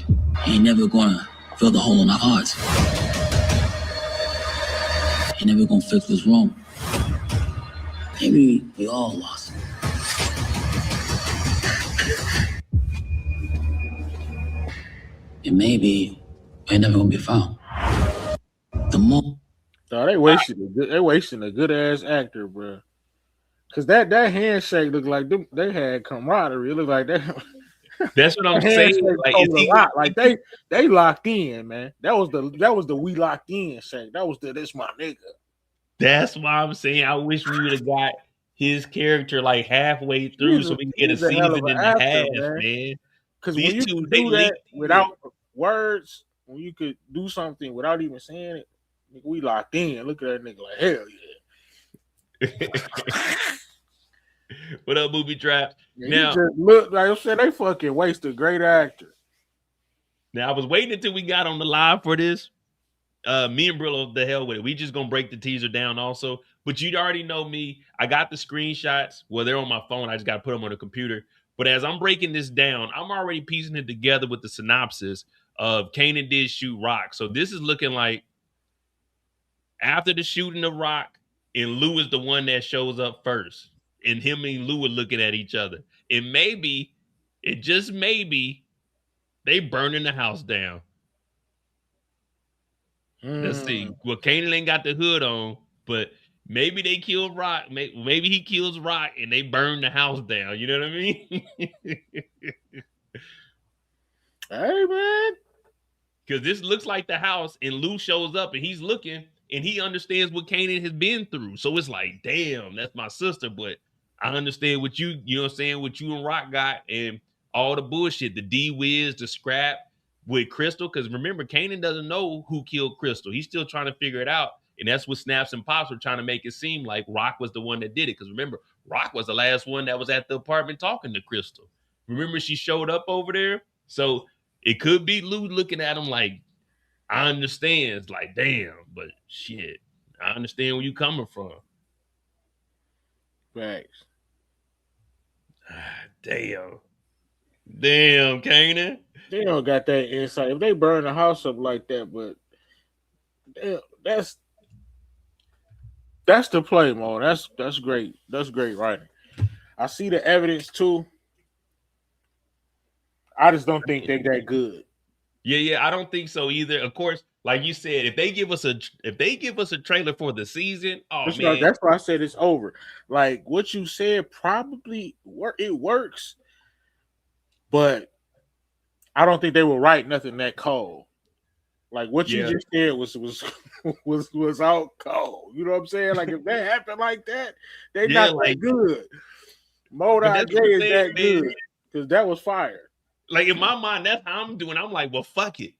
ain't never gonna fill the hole in our hearts. Ain't never gonna fix what's wrong. Maybe we all lost. And maybe we're never gonna be found. The more no, they wasting a good ass actor, bro. Cause that handshake looked like they had camaraderie. It looked like that. That's what I'm That saying. handshake Like, told is a he? lot. Like they locked in, man. That was the we locked in shake. That was the this my nigga. That's why I'm saying I wish we would have got his character like halfway through so we can get a He's a hell of season an and a actor, half, man. man. Because when These you two, can they do that linked without words, when you could do something without even saying it, nigga, we locked in. Look at that nigga like hell yeah. What up, movie traps? Yeah, he Now, just look like I said. They fucking wasted a great actor. I was waiting until we got on the live for this. Me and Brillo, the hell with it. We just gonna break the teaser down also. But you already know me. I got the screenshots. Well, they're on my phone. I just gotta put them on the computer. But as I'm breaking this down, I'm already piecing it together with the synopsis of Kanan did shoot Rock. So this is looking like after the shooting of Rock, and Lou is the one that shows up first. And him and Lou are looking at each other. And maybe, it just maybe, they burning the house down. Let's see. Well, Kanan ain't got the hood on, but maybe they kill Rock. Maybe he kills Rock and they burn the house down. You know what I mean? Hey man, Because this looks like the house, and Lou shows up and he's looking and he understands what Kanan has been through. So it's like, damn, that's my sister, but I understand what you know what I'm saying, what you and Rock got and all the bullshit, the D-Wiz, the scrap with Crystal. Because remember, Kanan doesn't know who killed Crystal. He's still trying to figure it out. And that's what Snaps and Pops were trying to make it seem like Rock was the one that did it. Because remember, Rock was the last one that was at the apartment talking to Crystal. Remember, she showed up over there? So it could be Lou looking at him like, I understand. It's like, damn, but shit, I understand where you coming from. thanks. Damn. Damn, Kanan. They don't got that insight. If they burn the house up like that, but damn, that's the play, Mo. That's great. That's great writing. I see the evidence too. I just don't think they're that good. Yeah, I don't think so either. Of course, like you said, if they give us a trailer for the season, oh man, That's why I said it's over. Like what you said probably it works, but I don't think they will write nothing that cold. Like what you just said was out cold. You know what I'm saying? Like if that happened like that, they not like, that good. Mode that's J what I'm is saying, that man. good because that was fire. Like in my mind, that's how I'm doing. I'm like, well, fuck it.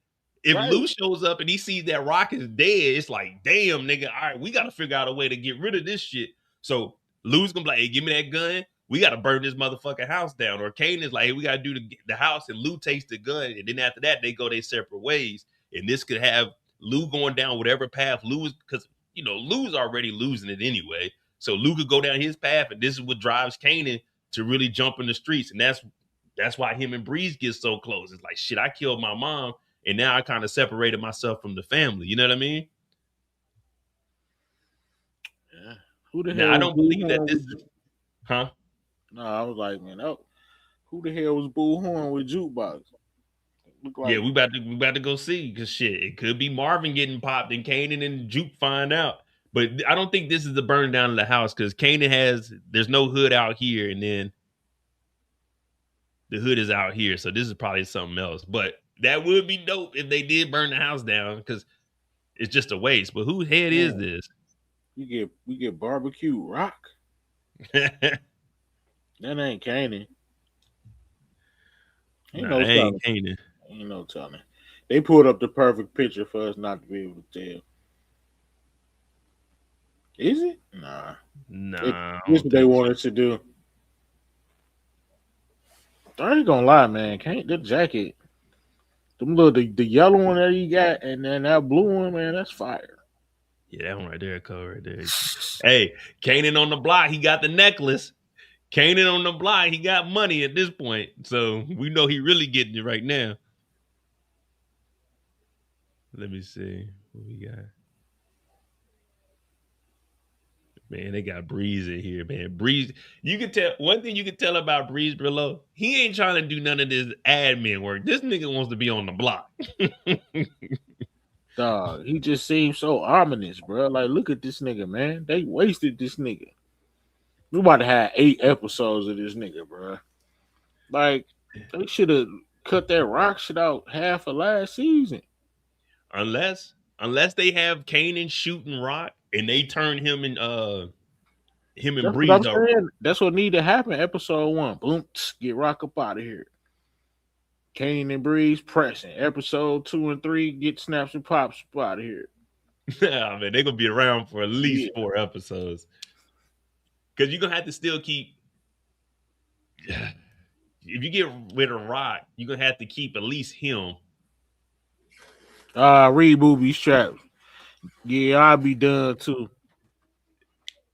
If Right. Lou shows up and he sees that Rock is dead, it's like, damn, nigga. All right, we got to figure out a way to get rid of this shit. So Lou's gonna be like, hey, give me that gun. We got to burn this motherfucking house down. Or Kane is like, hey, we got to do the house. And Lou takes the gun. And then after that, they go their separate ways. And this could have Lou going down whatever path Lou is, because, you know, Lou's already losing it anyway. So Lou could go down his path. And this is what drives Kanan to really jump in the streets. And that's why him and Breeze get so close. It's like, shit, I killed my mom. And now I kind of separated myself from the family. You know what I mean? Yeah. Who the Now, hell? I don't believe that this is, huh? No, I was like, man, who the hell was Boo Horn with jukebox? Like, yeah, we about to go see because shit, it could be Marvin getting popped and Kanan and Juke find out. But I don't think this is the burn down of the house because Kanan there's no hood out here, and then the hood is out here, so this is probably something else. But that would be dope if they did burn the house down because it's just a waste. But whose head is this? We get barbecue Rock. That ain't Kanan. Ain't Kanan. Ain't no telling. They pulled up the perfect picture for us not to be able to tell. Is it? Nah. Nah, I This is don't what they think. wanted to do. I ain't gonna lie, man. Can't the jacket, the yellow one that he got, and then that blue one, man, that's fire. Yeah, that one right there, cover right there. Hey, Kanan on the block, he got the necklace. Kanan on the block, he got money at this point. So we know he really getting it right now. Let me see what we got. Man, they got Breeze in here, man. Breeze, you can tell one thing you can tell about Breeze Brillo. He ain't trying to do none of this admin work. This nigga wants to be on the block. Dog, he just seems so ominous, bro. Like, look at this nigga, man. They wasted this nigga. We about to have 8 episodes of this nigga, bro. Like, they should have cut that rock shit out half of last season. unless they have Kanan shooting Rock and they turn him and That's what I'm Breeze up. saying. That's what need to happen. Episode 1, boom, get Rock up out of here. Kane and Breeze pressing. Episode 2 and 3, get Snaps and Pops up out of here. Yeah, man, they're gonna be around for at least Yeah. 4 episodes. Cause you're gonna have to still keep if you get rid of Rock, you're gonna have to keep at least him. Read booby straps. Yeah, I'll be done too.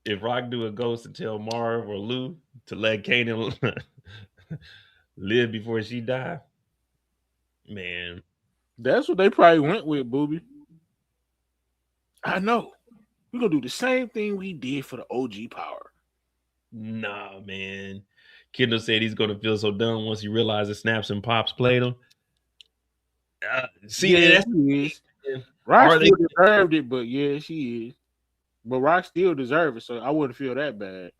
If Rock do a ghost to tell Marv or Lou to let Kanan live before she die, man. That's what they probably went with, booby. I know. We're gonna do the same thing we did for the OG power. Nah, man. Kendall said he's gonna feel so dumb once he realizes Snaps and Pops played him. See, Yeah, that's he is. are Rock they? still deserved it, but yeah, she is. But Rock still deserved it, so I wouldn't feel that bad.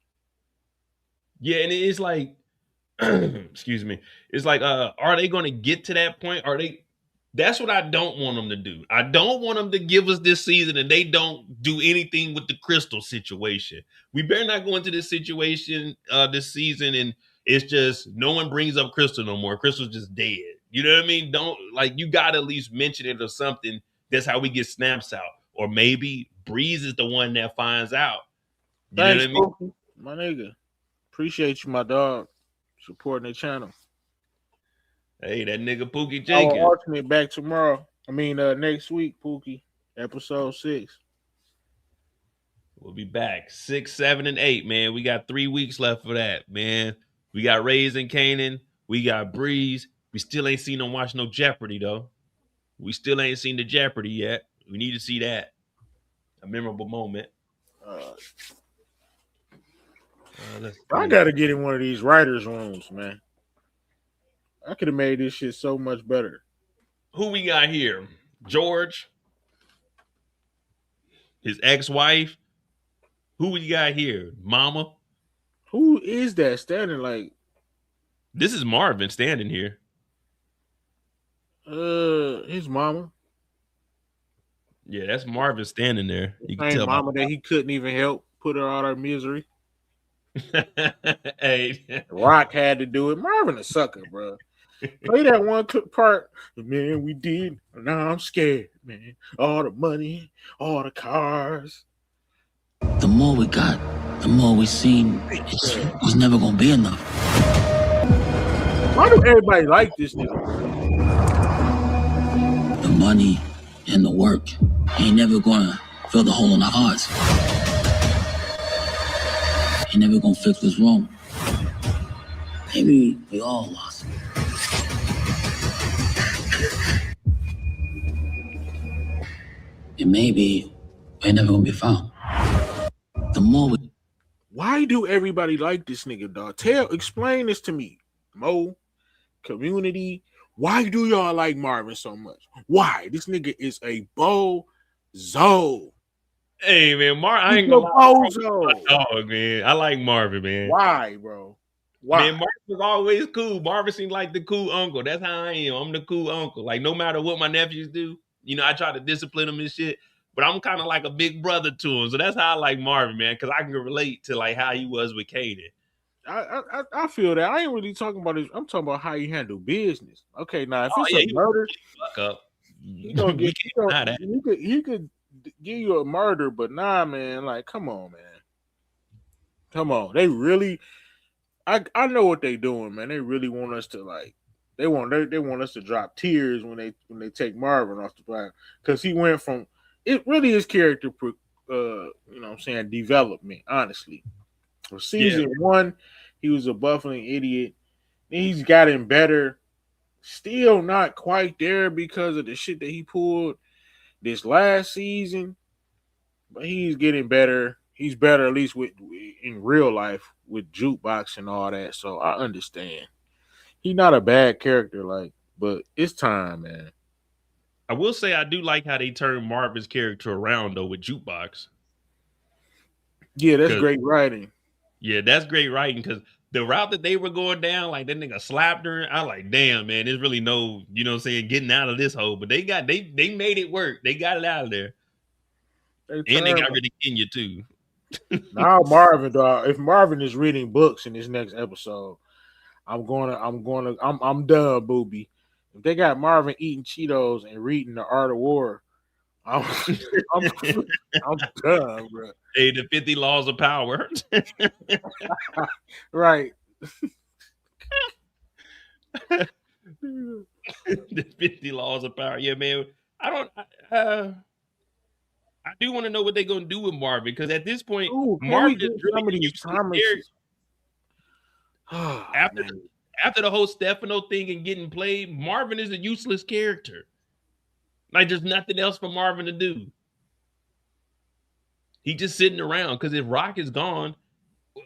Yeah, and it's like, excuse me. It's like, are they going to get to that point? Are they? That's what I don't want them to do. I don't want them to give us this season and they don't do anything with the Crystal situation. We better not go into this situation this season and it's just no one brings up Crystal no more. Crystal's just dead. You know what I mean? Don't like you got to at least mention it or something. That's how we get Snaps out. Or maybe Breeze is the one that finds out. You Thanks, know what I mean? Pookie, my nigga. Appreciate you, my dog, supporting the channel. Hey, that nigga Pookie Our Jenkins. alternate back tomorrow. I mean, next week, Pookie, episode 6. We'll be back 6, 7, and 8, man. We got 3 weeks left for that, man. We got Raising Kanan. We got Breeze. We still ain't seen them watch no Jeopardy, though. We still ain't seen the Jeopardy yet. We need to see that. A memorable moment. I gotta get in one of these writers' rooms, man. I could have made this shit so much better. Who we got here? George. His ex-wife. Who we got here? Mama. Who is that standing like? This is Marvin standing here. His mama. Yeah, that's Marvin standing there. You can Same tell mama that he couldn't even help put her out of misery. Hey, Rock had to do it. Marvin a sucker, bro. Play that one part. Man, we did. Now I'm scared, man. All the money, all the cars. The more we got, the more we seen it was never gonna be enough. Why do everybody like this nigga? The money and the work ain't never gonna fill the hole in our hearts. Ain't never gonna fix what's wrong. Maybe we all lost. And maybe we're never gonna be found. The more we... Why do everybody like this nigga, dog? Explain this to me. Mo, community. Why do y'all like Marvin so much? Why? This nigga is a bozo. hey man, I ain't He's a gonna lie. bozo. Dog, man. I like Marvin, man. Why, bro? Why? Man, Marvin was always cool. Marvin seemed like the cool uncle. That's how I am. I'm the cool uncle. Like, no matter what my nephews do, you know, I try to discipline them and shit. But I'm kind of like a big brother to him. So that's how I like Marvin, man, because I can relate to like how he was with Kanan. I feel that. I ain't really talking about this. I'm talking about how you handle business. Okay, now if Oh, it's yeah, a murder, Fuck up. he gonna get. He could give you a murder, but nah, man. Like, come on, man. Come on. They really. I know what they doing, man. They really want us to like. They want us to drop tears when they take Marvin off the planet because he went from it really is character, you know what I'm saying, development. Honestly, for Yeah. season one, he was a buffling idiot. Then he's gotten better. Still not quite there because of the shit that he pulled this last season, but he's getting better. He's better at least with in real life with jukebox and all that. So I understand. He's not a bad character, like, but it's time, man. I will say I do like how they turned Marvin's character around though with Jukebox. Yeah, that's Cause great writing. yeah, that's great writing. Cause the route that they were going down, like that nigga slapped her. I like, damn man, there's really no, you know what I'm saying, getting out of this hole. But they made it work. They got it out of there. They And they turned got rid of Kenya too. now Marvin, dog. If Marvin is reading books in this next episode, I'm done, booby. If they got Marvin eating Cheetos and reading the Art of War, I'm I'm, I'm done, bro. Hey, the 50 laws of power. Right. The 50 laws of power. Yeah, man. I don't I do want to know what they're gonna do with Marvin because at this point, Ooh, can we Marvin get is really some of a these useless character. comments? Oh, After man. after the whole Stefano thing and getting played, Marvin is a useless character. Like there's nothing else for Marvin to do. He just sitting around because if Rock is gone,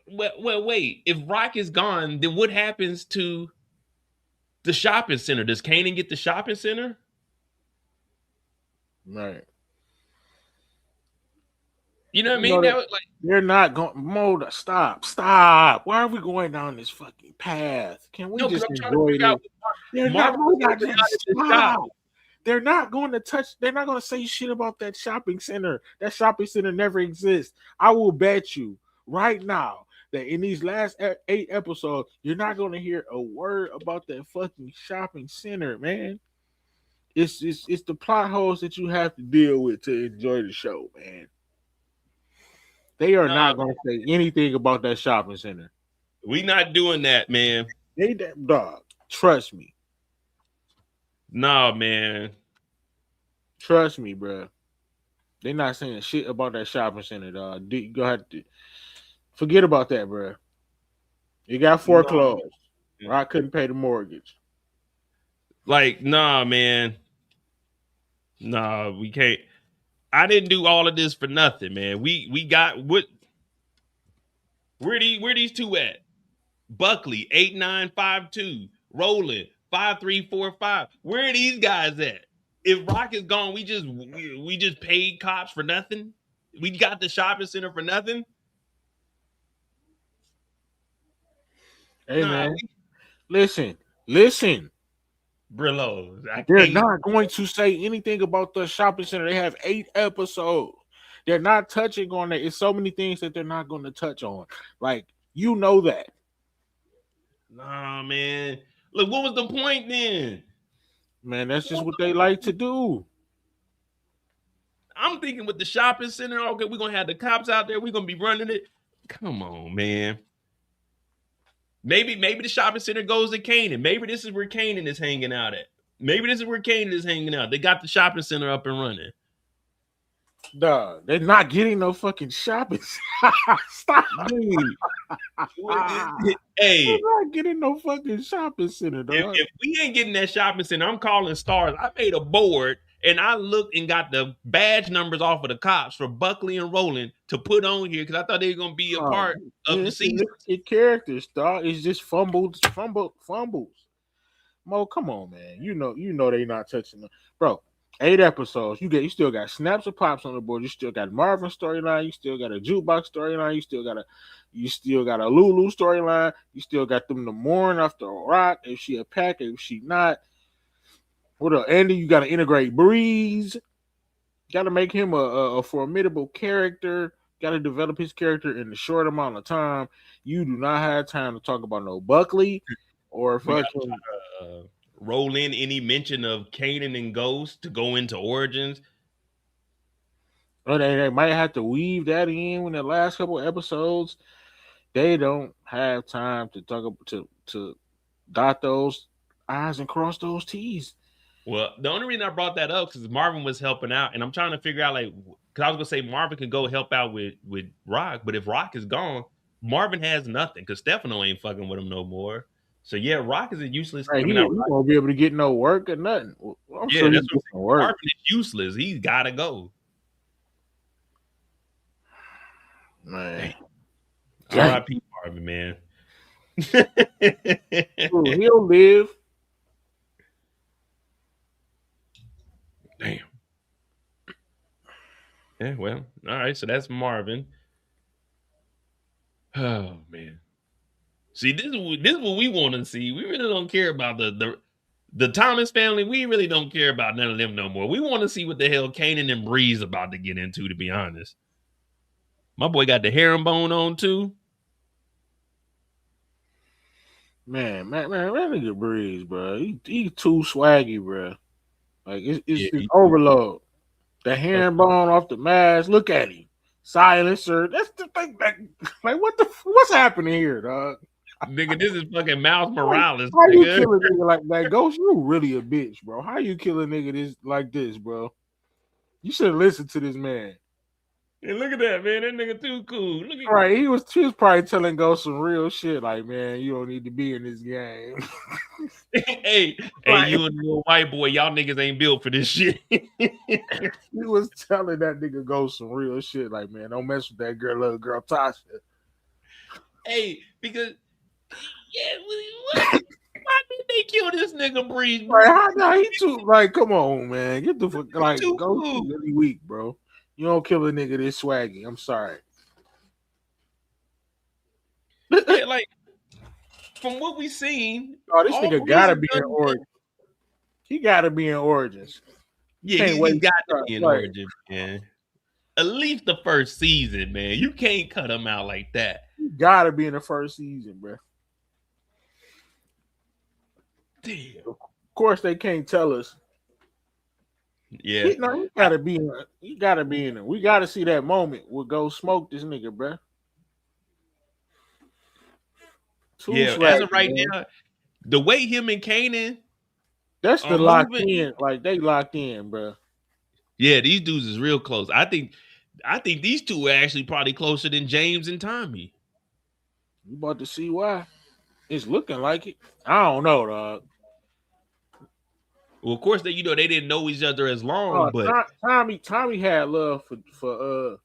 wait. If Rock is gone, then what happens to the shopping center? Does Kanan get the shopping center? Right. You know what I You know mean? that That like they're not going. Mo, stop. Why are we going down this fucking path? Can we no, because just I'm trying to enjoy figure out this? They're not Marvin going was to out at the shop. stop. They're not going to touch. They're not going to say shit about that shopping center. That shopping center never exists. I will bet you right now that in these last 8 episodes, you're not going to hear a word about that fucking shopping center, man. It's the plot holes that you have to deal with to enjoy the show, man. They are not going to say anything about that shopping center. We not doing that, man. They dog. Trust me. Nah, man. Trust me, bro. They not saying shit about that shopping center, dog. You gonna have to forget about that, bro. You got foreclosed. No. I couldn't pay the mortgage. Like, nah, man. Nah, we can't. I didn't do all of this for nothing, man. We got what? Where these two at? Buckley 8952, Roland 5345. Where are these guys at? If Rock is gone, we just paid cops for nothing. We got the shopping center for nothing. Hey, man, listen. Brillo, They're not going to say anything about the shopping center. They have 8 episodes. They're not touching on it. It's so many things that they're not going to touch on. Like, you know that. Nah, man. Look, what was the point then? Man, that's just what they like to do. I'm thinking with the shopping center, okay, we're gonna have the cops out there, we're gonna be running it. Come on, man. Maybe the shopping center goes to Kanan. Maybe this is where Kanan is hanging out at. Maybe this is where Kanan is hanging out. They got the shopping center up and running. Dog, they're not getting no fucking shopping. Stop. Dude. Hey, they're not getting no fucking shopping center, dog. If we ain't getting that shopping center, I'm calling Starz. I made a board and I looked and got the badge numbers off of the cops for Buckley and Roland to put on here because I thought they were gonna be a part of the season. It characters, dog. It's just fumbles. Mo, come on, man. You know they not touching them, bro. 8 episodes. You still got snaps and pops on the board. You still got Marvin storyline. You still got a jukebox storyline. You still got a Lulu storyline. You still got them to mourn after a Rock. If she a pack, if she not. What up, Andy? You got to integrate Breeze. Got to make him a formidable character. Got to develop his character in a short amount of time. You do not have time to talk about no Buckley or fucking. Roll in any mention of Kanan and Ghost to go into Origins. Or they might have to weave that in the last couple episodes. They don't have time to to dot those I's and cross those T's. Well, the only reason I brought that up because Marvin was helping out, and I'm trying to figure out like, because I was gonna say Marvin can go help out with Rock, but if Rock is gone, Marvin has nothing because Stefano ain't fucking with him no more. So yeah, Rock is a useless. Right, I mean, he not Rock. won't be able to get no work or nothing. Well, I'm Yeah, sure he that's can what I'm get some saying. work. Marvin is useless. He's gotta go. Man, R.I.P. Marvin, man. Dude, he'll live. Damn. Yeah, well, all right. So that's Marvin. Oh man. See, this is what we want to see. We really don't care about the Thomas family. We really don't care about none of them no more. We want to see what the hell Kanan and Breeze about to get into. To be honest, my boy got the herringbone on too. Man, that nigga Breeze, bro. He too swaggy, bro. Like it's overload. The herringbone off the mask. Look at him. Silencer. That's the thing. Like what's happening here, dog? Nigga, this is fucking Miles Morales. How you Nigga. kill a nigga like that? Ghost, you really a bitch, bro. How you kill a nigga like this, bro? You should have listened to this man. Hey, look at that, man. That nigga too cool. Look at Right, he was probably telling Ghost some real shit, like, man, you don't need to be in this game. hey, Right. you and your white boy, y'all niggas ain't built for this shit. He was telling that nigga Ghost some real shit, like, man, don't mess with that little girl Tasha. Hey, because why did they kill this nigga Breeze? Right, how he too like, come on, man, get the fuck like too Ghost cool. really weak, bro. You don't kill a nigga this swaggy. I'm sorry. Yeah, like from what we seen, Oh, this nigga gotta be in done, Origins. He gotta be in Origins. Yeah, Can't he wait got to to be in start, Origin, man. At least the first season, man. You can't cut him out like that. He gotta be in the first season, bro. Damn. Of course, they can't tell us. Yeah, He gotta be in. He gotta be in it. We gotta see that moment. We'll go smoke this nigga, bro. yeah. As of right now, the way him and Kanan, that's the locked in. Like they locked in, bro. Yeah, these dudes is real close. I think these two are actually probably closer than James and Tommy. You about to see why? It's looking like it. I don't know, dog. Well, of course they didn't know each other as long, but Tommy had love for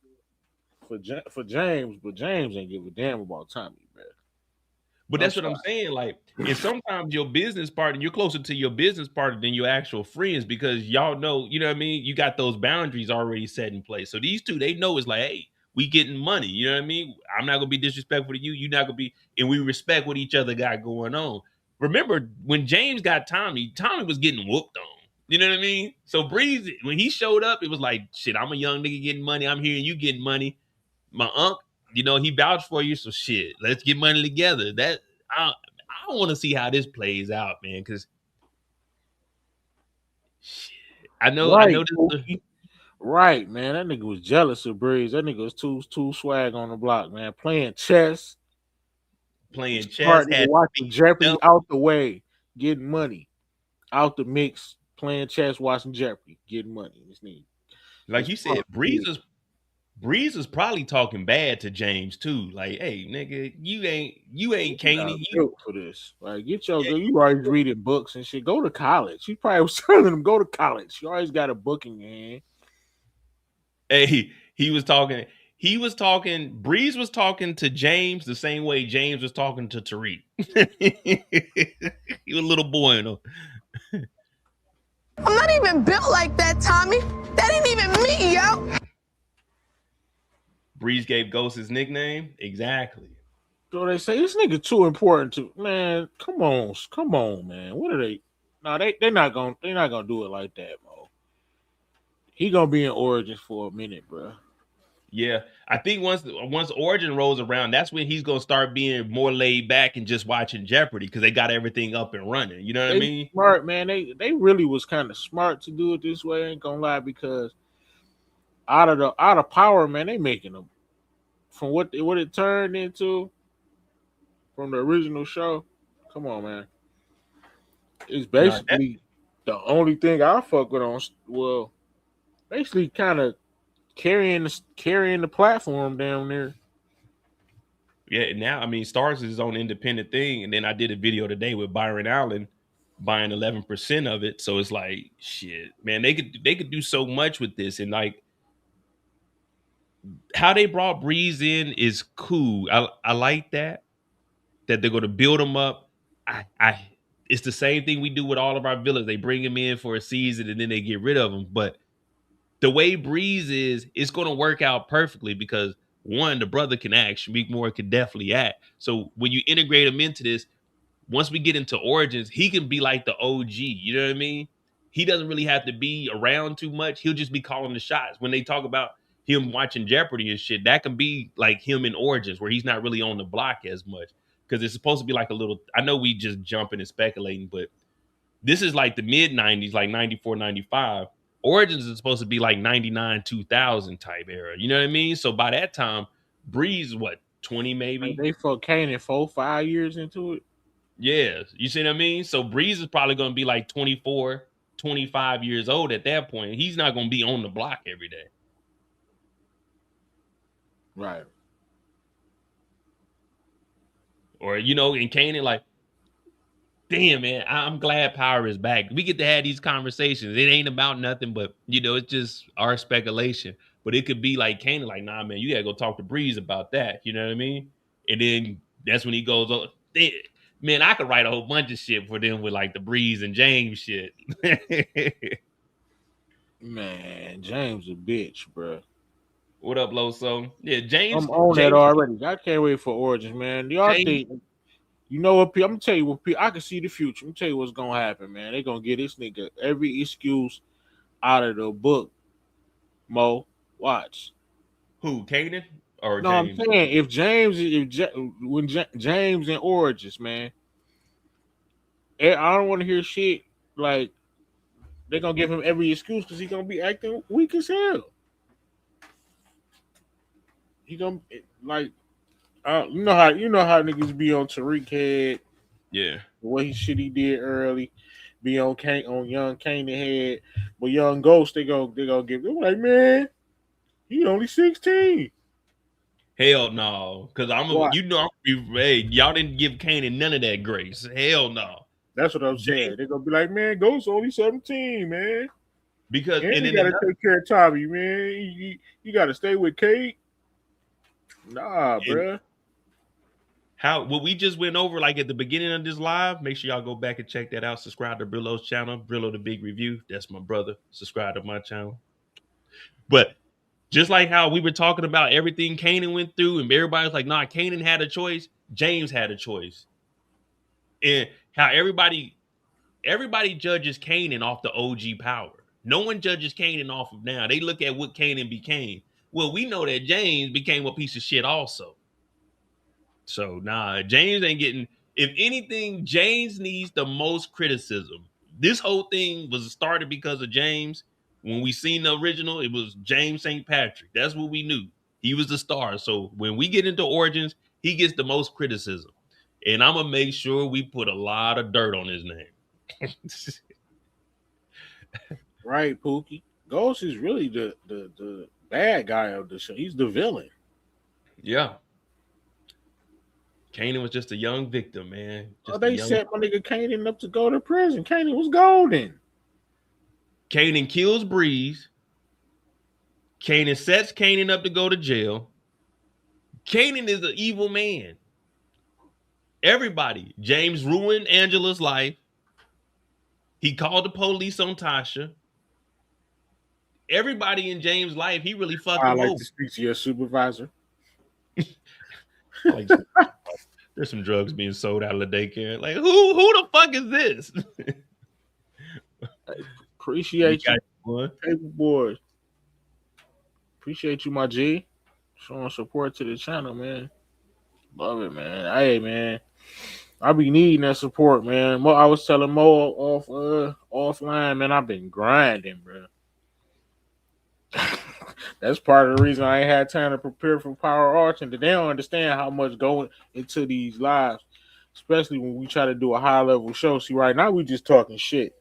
James, but James ain't give a damn about Tommy, man. But that's what I'm saying. Like, and sometimes your business partner, you're closer to your business partner than your actual friends because y'all know, you know what I mean? You got those boundaries already set in place. So these two, they know it's like, hey, we getting money. You know what I mean? I'm not gonna be disrespectful to you. You're not gonna be, and we respect what each other got going on. Remember when James got Tommy was getting whooped on. You know what I mean? So Breeze, when he showed up, it was like, shit, I'm a young nigga getting money. I'm here and you getting money. My uncle, he vouched for you. So shit, let's get money together. That I want to see how this plays out, man. Because I know this. Right, man. That nigga was jealous of Breeze. That nigga was too swag on the block, man. Playing chess. Watching Jeopardy out the way, getting money. Out the mix, playing chess, watching Jeopardy, getting money. This nigga. Like you said, Breeze is probably talking bad to James too. Like, hey, nigga, you ain't Kanan. You for this. Like, get your you always reading books and shit. Go to college. He probably was telling him go to college. You always got a book in your hand. Hey, he was talking. Breeze was talking to James the same way James was talking to Tariq. He was a little boy, you know. I'm not even built like that, Tommy. That ain't even me, yo. Breeze gave Ghost his nickname. Exactly. So they say this nigga too important to man. Come on, man. What are they? No, they're not gonna do it like that, Mo. He gonna be in Origins for a minute, bro. Yeah, I think once Origin rolls around, that's when he's gonna start being more laid back and just watching Jeopardy because they got everything up and running. You know what I mean? Smart, man. They really was kind of smart to do it this way. I ain't gonna lie, because out of Power, man, they making them from what it turned into from the original show. Come on, man. It's Nah, basically the only thing I fuck with on. Well, basically, kind of carrying the platform down there. yeah. Now, I mean, Starz is his own independent thing, and then I did a video today with Byron Allen buying 11% of it. So it's like, shit, man, they could do so much with this, and like how they brought Breeze in is cool. I like that they're going to build them up. I it's the same thing we do with all of our villains. They bring them in for a season and then they get rid of them. But the way Breeze is, it's going to work out perfectly because one, the brother can act, Shamik Moore can definitely act. So when you integrate him into this, once we get into Origins, he can be like the OG. You know what I mean? He doesn't really have to be around too much. He'll just be calling the shots. When they talk about him watching Jeopardy and shit, that can be like him in Origins, where he's not really on the block as much. Because it's supposed to be like a little, I know we just jumping and speculating, but this is like the mid 90s, like 94, 95. Origins is supposed to be like 99, 2000 type era. You know what I mean? So by that time, Breeze, what, 20 maybe? Like they fuck Kanan 4-5 years into it. Yeah, you see what I mean? So Breeze is probably going to be like 24, 25 years old at that point. He's not going to be on the block every day. Right. Or, you know, in Kanan, like, damn, man, I'm glad Power is back. We get to have these conversations. It ain't about nothing, but, you know, it's just our speculation. But it could be like Kanan, like, nah, man, you got to go talk to Breeze about that. You know what I mean? And then that's when he goes, oh, man, I could write a whole bunch of shit for them with like the Breeze and James shit. Man, James a bitch, bro. What up, Loso? Yeah, James. I'm on James, that already. I can't wait for Origins, man. Y'all James, think, you know what? I'm gonna tell you what. I can see the future. I'm gonna tell you what's gonna happen, man. They gonna get this nigga every excuse out of the book. Mo, watch. who? Kanan or No, James? I'm saying James and Origins, man. I don't want to hear shit like they're gonna give him every excuse because he's gonna be acting weak as hell. He gonna like, you know how niggas be on Tariq head, Yeah. the way he did early, be on young Kanan head, but young Ghost they gonna give them like, man, he only 16. Hell no, because Why? hey, y'all didn't give Kanan none of that grace. Hell no. That's what I'm saying. They're gonna be like, man, Ghost only 17, man. Because And and you then gotta take care of Tommy, man. You gotta stay with Kate. Nah, bruh. what we just went over like at the beginning of this live, make sure y'all go back and check that out. Subscribe to Brillo's channel, Brillo the Big Review. That's my brother. Subscribe to my channel. But just like how we were talking about everything Kanan went through, and everybody's like, nah, Kanan had a choice. James had a choice. And how everybody judges Kanan off the OG power. No one judges Kanan off of now. They look at what Kanan became. Well, we know that James became a piece of shit also. So, nah, James ain't getting... If anything, James needs the most criticism. This whole thing was started because of James. When we seen the original, it was James St. Patrick. That's what we knew. He was the star. So when we get into Origins, he gets the most criticism. And I'm going to make sure we put a lot of dirt on his name. Right, Pookie. Ghost is really the bad guy of the show. He's the villain. Yeah. Kanan was just a young victim, man. They set my nigga Kanan up to go to prison. Kanan was golden. Kanan kills Breeze. Kanan sets Kanan up to go to jail. Kanan is an evil man. Everybody. James ruined Angela's life. He called the police on Tasha. Everybody in James' life, he really fucked I him like over. to speak to your supervisor. Like, there's some drugs being sold out of the daycare. Like, who the fuck is this? Appreciate you, paper boys. Appreciate you, my G. Showing support to the channel, man. Love it, man. Hey, man. I be needing that support, man. I was telling Mo offline, man. I've been grinding, bro. That's part of the reason I ain't had time to prepare for Power Arch, and they don't understand how much going into these lives, especially when we try to do a high level show. See, right now we just talking shit.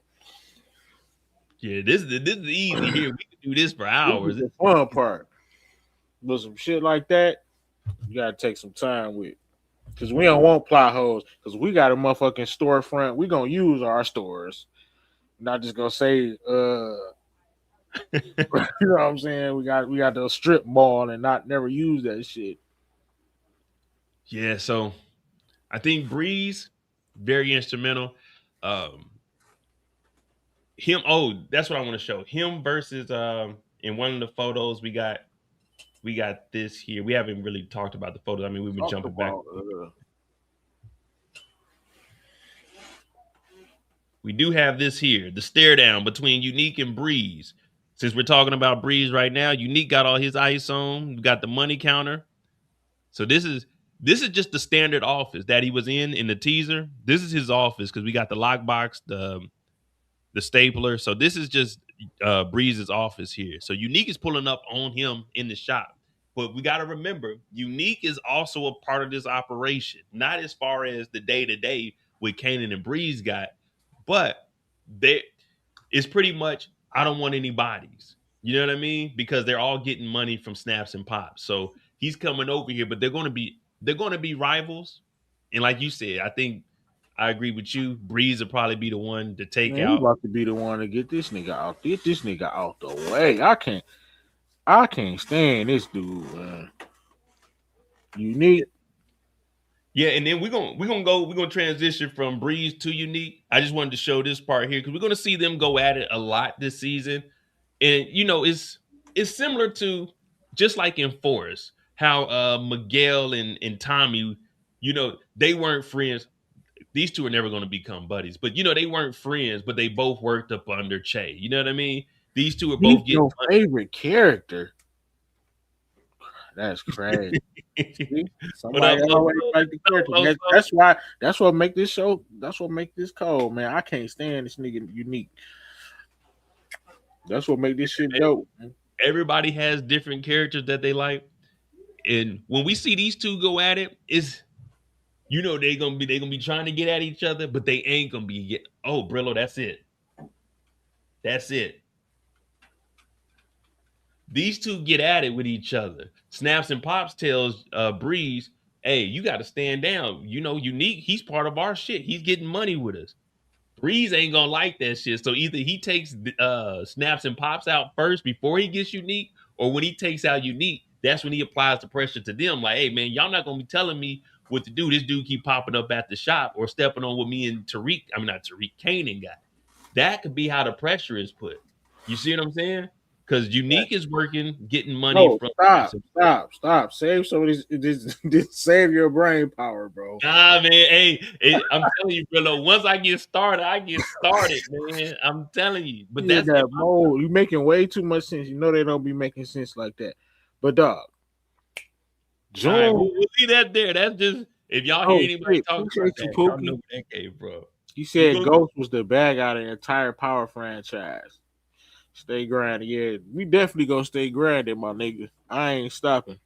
Yeah, this is easy here. We can do this for This hours. is the fun part. But some shit like that, you gotta take some time with. Cause we don't want plot holes. Cause we got a motherfucking storefront. We gonna use our stores. Not just gonna say, you know what I'm saying? We got the strip mall and not never use that shit. Yeah, so I think Breeze very instrumental. Um, him. Oh, that's what I want to show. Him versus in one of the photos we got this here. We haven't really talked about the photos. I mean, we've been Talk jumping back. about We do have this here, the stare down between Unique and Breeze. Since we're talking about Breeze right now, Unique got all his ice on. We got the money counter. So this is just the standard office that he was in the teaser. This is his office because we got the lockbox, the stapler. So this is just Breeze's office here. So Unique is pulling up on him in the shop. But we got to remember, Unique is also a part of this operation, not as far as the day to day with Kanan and Breeze got, but they it's pretty much I don't want any bodies. You know what I mean? Because they're all getting money from snaps and pops. So he's coming over here, but they're going to be rivals. And like you said, I think I agree with you. Breeze will probably be the one to take man, he out. about to be the one to get this nigga out. Get this nigga out the way. I can't stand this dude, man. Unique. Yeah, and then we're gonna transition from Breeze to Unique. I just wanted to show this part here because we're gonna see them go at it a lot this season. And it's similar to just like in Forest, how Miguel and Tommy, they weren't friends. These two are never gonna become buddies, but they weren't friends, but they both worked up under Che. You know what I mean? These two are He's both getting your favorite character. That's crazy. See? What up, Somebody always like the character. That's what make this show. That's what make this cold, man. I can't stand this nigga Unique. That's what make this shit dope. Man. Everybody has different characters that they like, and when we see these two go at it, is they gonna be trying to get at each other, but they ain't gonna be. Oh, Brillo, that's it. That's it. These two get at it with each other. Snaps and Pops tells Breeze, "Hey, you got to stand down. Unique. He's part of our shit. He's getting money with us. Breeze ain't gonna like that shit. So either he takes Snaps and Pops out first before he gets Unique, or when he takes out Unique, that's when he applies the pressure to them. Like, hey man, y'all not gonna be telling me what to do. This dude keep popping up at the shop or stepping on what me and Tariq, I mean not Tariq, Kanan got. That could be how the pressure is put. You see what I'm saying? Because Unique is working, getting money No, from. stop. Save some of this save your brain power, bro. Nah, man. Hey, I'm telling you, bro. Once I get started, man. I'm telling you. But Yeah, that's that mold. You making way too much sense. You know they don't be making sense like that. But dog, all right, June. we'll leave that there. That's just if y'all hear anybody talk about that, y'all know where that came from. He said Ghost was the bad guy of the entire Power franchise. Stay grinding. Yeah, we definitely gonna stay grinding, my nigga. I ain't stopping.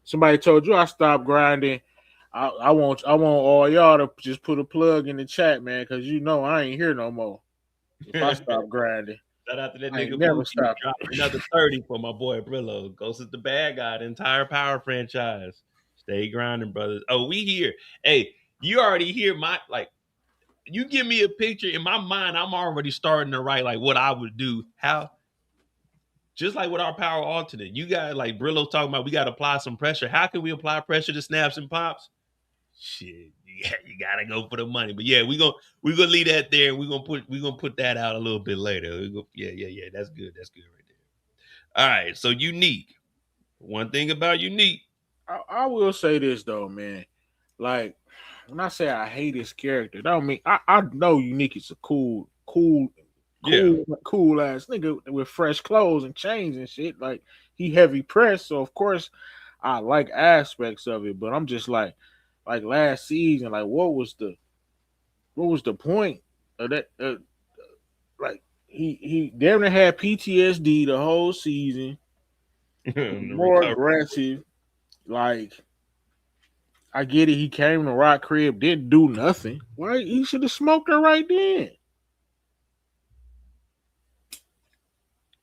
Somebody told you I stopped grinding. I want all y'all to just put a plug in the chat, man, because I ain't here no more. If I stop grinding, Shout out to that I ain't nigga. never stop. Dropped another 30 for my boy Brillo. Ghost is the bad guy, the entire Power franchise. Stay grinding, brothers. Oh, we here. Hey, you already hear you give me a picture in my mind, I'm already starting to write like what I would do. How just like with our power alternate, you got like Brillo's talking about we got to apply some pressure. How can we apply pressure to Snaps and Pops? Shit, you gotta go for the money. But yeah, we're gonna leave that there and we're gonna put that out a little bit later. Yeah. That's good. That's good right there. All right, so Unique. One thing about Unique. I will say this though, man. Like when I say I hate his character, that don't mean I know Unique is a cool ass nigga with fresh clothes and chains and shit. Like he heavy press, so of course I like aspects of it. But I'm just like last season, like what was the point of that? Like he damn near had PTSD the whole season. The more recovery. aggressive. Like, I get it. He came to Rock crib, didn't do nothing. Why he should have smoked her right then?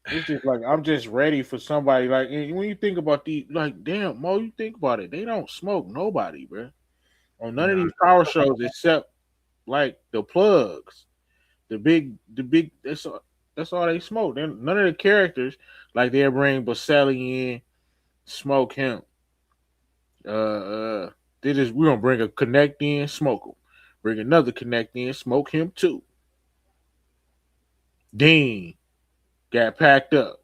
It's just like I'm just ready for somebody. Like, and when you think about the like, damn, Mo, you think about it, they don't smoke nobody, bro. On none of Nah. these power shows except like the plugs, the big. That's all they smoke. None of the characters like they'll bring Baselli in, smoke him. They just we gonna bring a connect in, smoke him. Bring another connect in, smoke him too. Dean got packed up.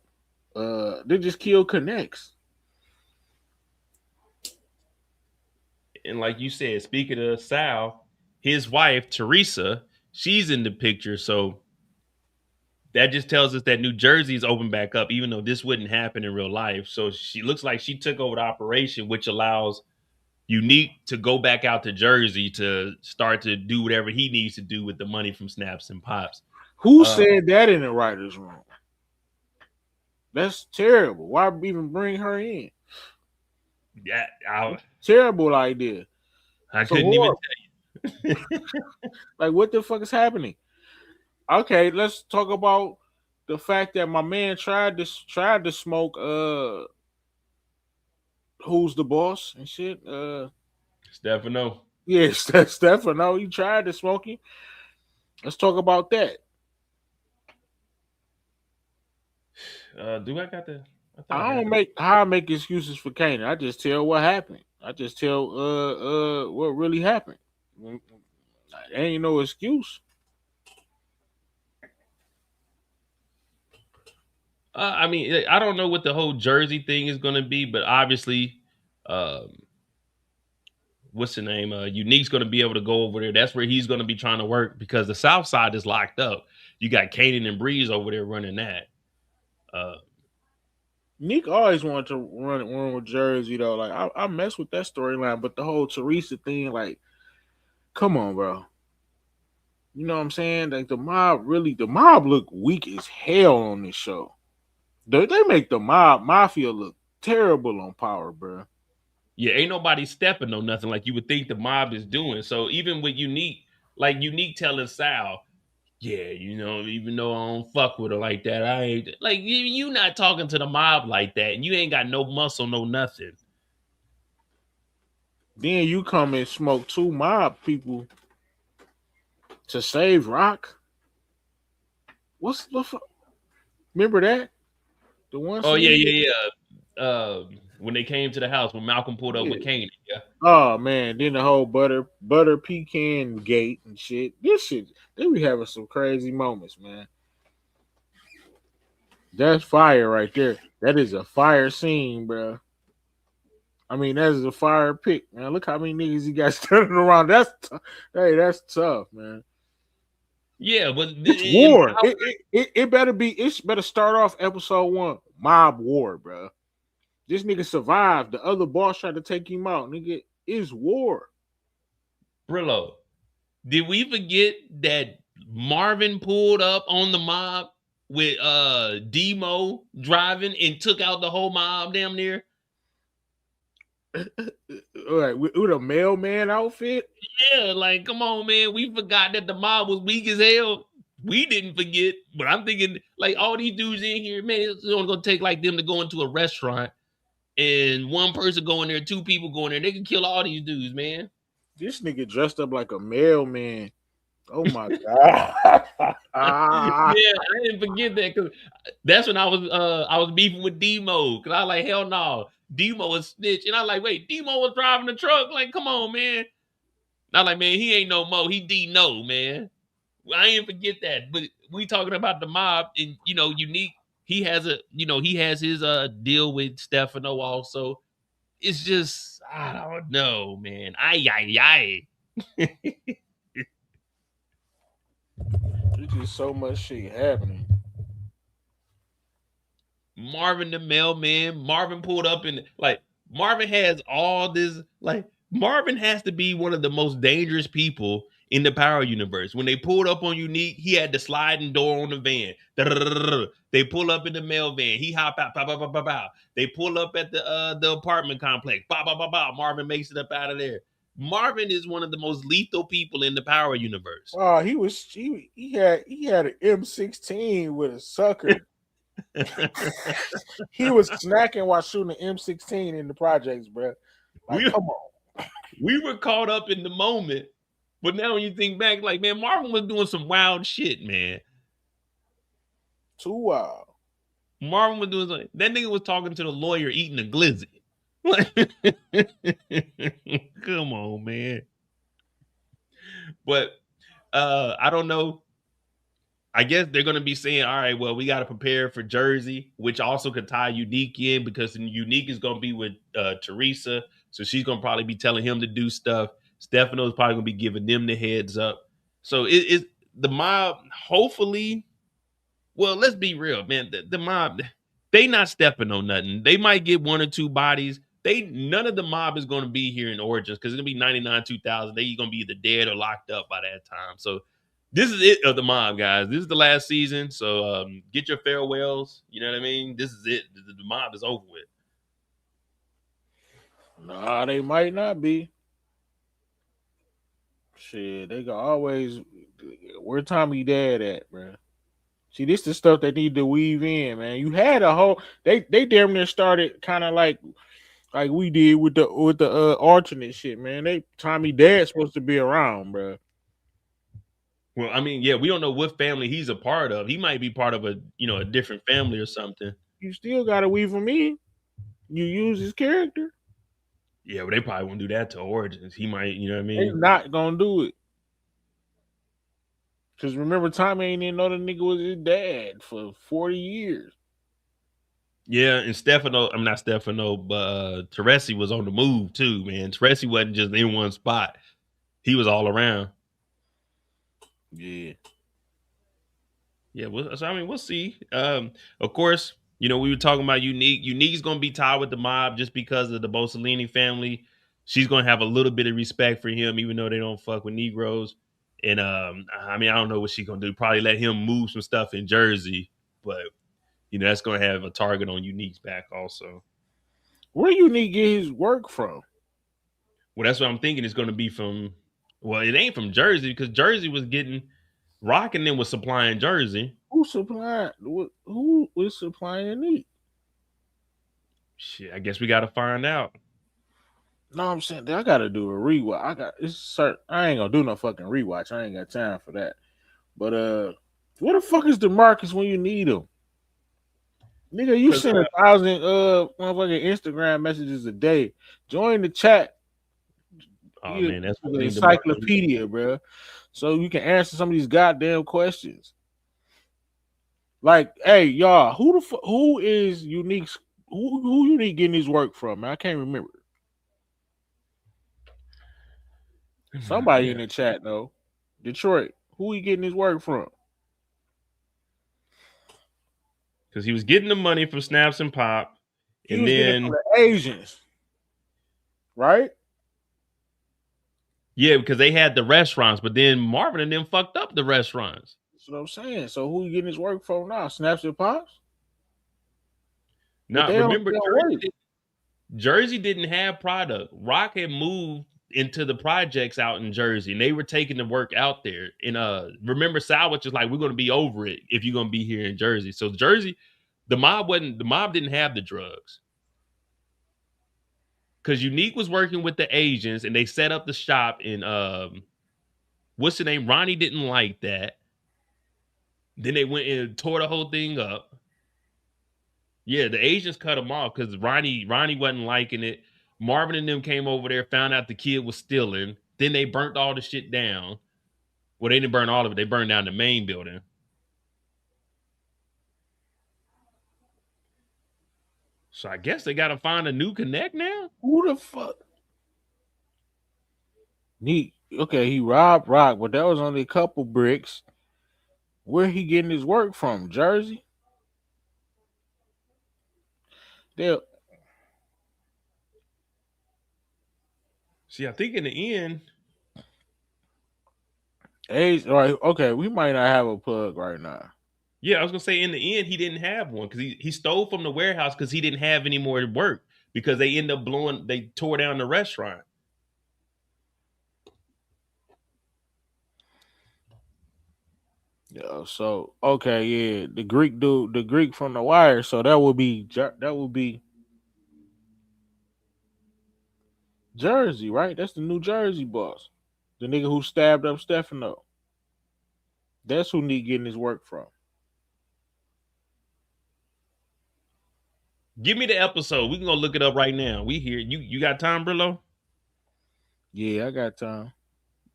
They just kill connects. And like you said, speaking of Sal, his wife Teresa, she's in the picture. So that just tells us that New Jersey's open back up, even though this wouldn't happen in real life. So she looks like she took over the operation, which allows Unique to go back out to Jersey to start to do whatever he needs to do with the money from Snaps and Pops. Who said that in the writers' room? That's terrible. Why even bring her in? Yeah, I Terrible idea. couldn't even tell you. Like, what the fuck is happening? Okay, let's talk about the fact that my man tried to smoke who's the boss and shit. Stefano. Yes, that's Stefano. He tried to smoke him. Let's talk about that. Do I got the? I don't make excuses for Kanan. I just tell what happened. I just tell what really happened. Ain't no excuse. I mean, I don't know what the whole Jersey thing is going to be, but obviously, what's the name? Unique's going to be able to go over there. That's where he's going to be trying to work because the South Side is locked up. You got Kanan and Breeze over there running that. Nick always wanted to run with Jersey though. Like I mess with that storyline, but the whole Teresa thing, like, come on, bro. You know what I'm saying? Like the mob look weak as hell on this show. They make the mafia look terrible on Power, bro. Yeah, ain't nobody stepping on nothing like you would think the mob is doing. So even with Unique, like Unique telling Sal, yeah, you know, even though I don't fuck with her like that, I ain't like you not talking to the mob like that, and you ain't got no muscle, no nothing. Then you come and smoke two mob people to save Rock. What's the fuck? Remember that? The one. Oh yeah. When they came to the house, when Malcolm pulled up with Kanan, yeah. Oh man, then the whole butter pecan gate and shit. This shit, they be having some crazy moments, man. That's fire right there. That is a fire scene, bro. I mean, that is a fire pick, man. Look how many niggas he got standing around. That's tough, man. Yeah, but it's war. It better be. It better start off episode 1 mob war, bro. This nigga survived. The other boss tried to take him out. Nigga, it's war. Brillo, did we forget that Marvin pulled up on the mob with Demo driving and took out the whole mob damn near? All right, with a mailman outfit? Yeah, like, come on, man. We forgot that the mob was weak as hell. We didn't forget, but I'm thinking, like, all these dudes in here, man, it's only going to take, like, them to go into a restaurant and one person go in there, two people go in there. They can kill all these dudes, man. This nigga dressed up like a mailman. Oh, my God. Yeah, I didn't forget that because that's when I was beefing with Demo because I was like, hell no. Demo is snitch. And I was like, wait, Demo was driving the truck? Like, come on, man. And I was like, man, he ain't no Mo. He D-No, man. I ain't forget that. But we talking about the mob and, you know, Unique. He has his deal with Stefano also. It's just, I don't know, man. Ay. There's just so much shit happening. Marvin the mailman. Marvin pulled up and like Marvin has all this. Like Marvin has to be one of the most dangerous people in the Power universe. When they pulled up on Unique, he had the sliding door on the van. They pull up in the mail van. He hop out. Pow, pow, pow, pow, pow. They pull up at the apartment complex. Bow, bow, bow, bow. Marvin makes it up out of there. Marvin is one of the most lethal people in the Power universe. Oh, he had an M16 with a sucker. He was snacking while shooting an M16 in the projects, bro. Like, we, come on. we were caught up in the moment, but now when you think back, like, man, Marvin was doing some wild shit, man. Too wild. Marvin was doing something. That nigga was talking to the lawyer eating a glizzy. Come on, man. But I don't know. I guess they're gonna be saying, all right, well, we got to prepare for Jersey, which also could tie Unique in because Unique is gonna be with Teresa, so she's gonna probably be telling him to do stuff. Stefano's probably gonna be giving them the heads up. So it's the mob. Hopefully, well, let's be real, man. The mob, they not stepping on nothing. They might get one or two bodies. None of the mob is going to be here in Origins because it's gonna be 99 2000. They gonna be either dead or locked up by that time. So this is it of the mob, guys. This is the last season. So get your farewells. You know what I mean? This is it. The mob is over with. Nah, they might not be. Shit, they can always. Where Tommy Dad at, bro? See, this is stuff they need to weave in, man. You had a whole. They damn near started kind of like we did with the alternate shit, man. Tommy Dad's supposed to be around, bro. Well, I mean, yeah, we don't know what family he's a part of. He might be part of a different family or something. You still gotta weave him in. You use his character. Yeah, but they probably won't do that to Origins. He might, you know what I mean? They're not gonna do it. Because remember, Tommy ain't even know the nigga was his dad for 40 years. Yeah, and not Stefano, but Teresi was on the move too, man. Teresi wasn't just in one spot. He was all around. Yeah. Yeah, so I mean, we'll see. Of course, we were talking about Unique. Unique's gonna be tied with the mob just because of the Bossellini family. She's gonna have a little bit of respect for him, even though they don't fuck with Negroes. And I mean, I don't know what she's gonna do. Probably let him move some stuff in Jersey, but that's gonna have a target on Unique's back also. Where Unique get his work from? Well, that's what I'm thinking. It's gonna be from. Well, it ain't from Jersey because Jersey was getting. Rock and them was supplying Jersey. Who was supplying Unique? Shit, I guess we got to find out. No, I'm saying I got to do a rewatch. I ain't gonna do no fucking rewatch. I ain't got time for that. But where the fuck is DeMarcus when you need him? Nigga, you send 1,000 motherfucking Instagram messages a day. Join the chat. Oh man, that's an encyclopedia, bro. So you can answer some of these goddamn questions. Like, hey, y'all, who is Unique's who Unique getting his work from? Man? I can't remember. Somebody in the chat though. Detroit, who he getting his work from? Because he was getting the money from Snaps and Pop, and then from the Asians, right? Yeah, because they had the restaurants, but then Marvin and them fucked up the restaurants. That's what I'm saying. So who you getting his work from now? Snaps and Pops? No, remember Jersey didn't have product. Rock had moved into the projects out in Jersey, and they were taking the work out there. And remember, Sandwich was like, "We're going to be over it if you're going to be here in Jersey." So Jersey, the mob didn't have the drugs. Because Unique was working with the Asians and they set up the shop in what's the name? Ronnie didn't like that. Then they went and tore the whole thing up. Yeah, the Asians cut him off because Ronnie wasn't liking it. Marvin and them came over there, found out the kid was stealing. Then they burnt all the shit down. Well, they didn't burn all of it. They burned down the main building. So I guess they got to find a new connect now. Who the fuck? Okay, he robbed Rock, but that was only a couple bricks. Where he getting his work from? Jersey? See, I think in the end, Age, right? Okay, we might not have a plug right now. Yeah, I was gonna say in the end he didn't have one because he stole from the warehouse because he didn't have any more work because they end up blowing. They tore down the restaurant. Yeah. So okay, yeah, the Greek dude, the Greek from The Wire. So that would be Jersey, right? That's the New Jersey boss, the nigga who stabbed up Stefano. That's who Neat getting his work from. Give me the episode. We can go look it up right now. We here. You got time, Brillo? Yeah, I got time.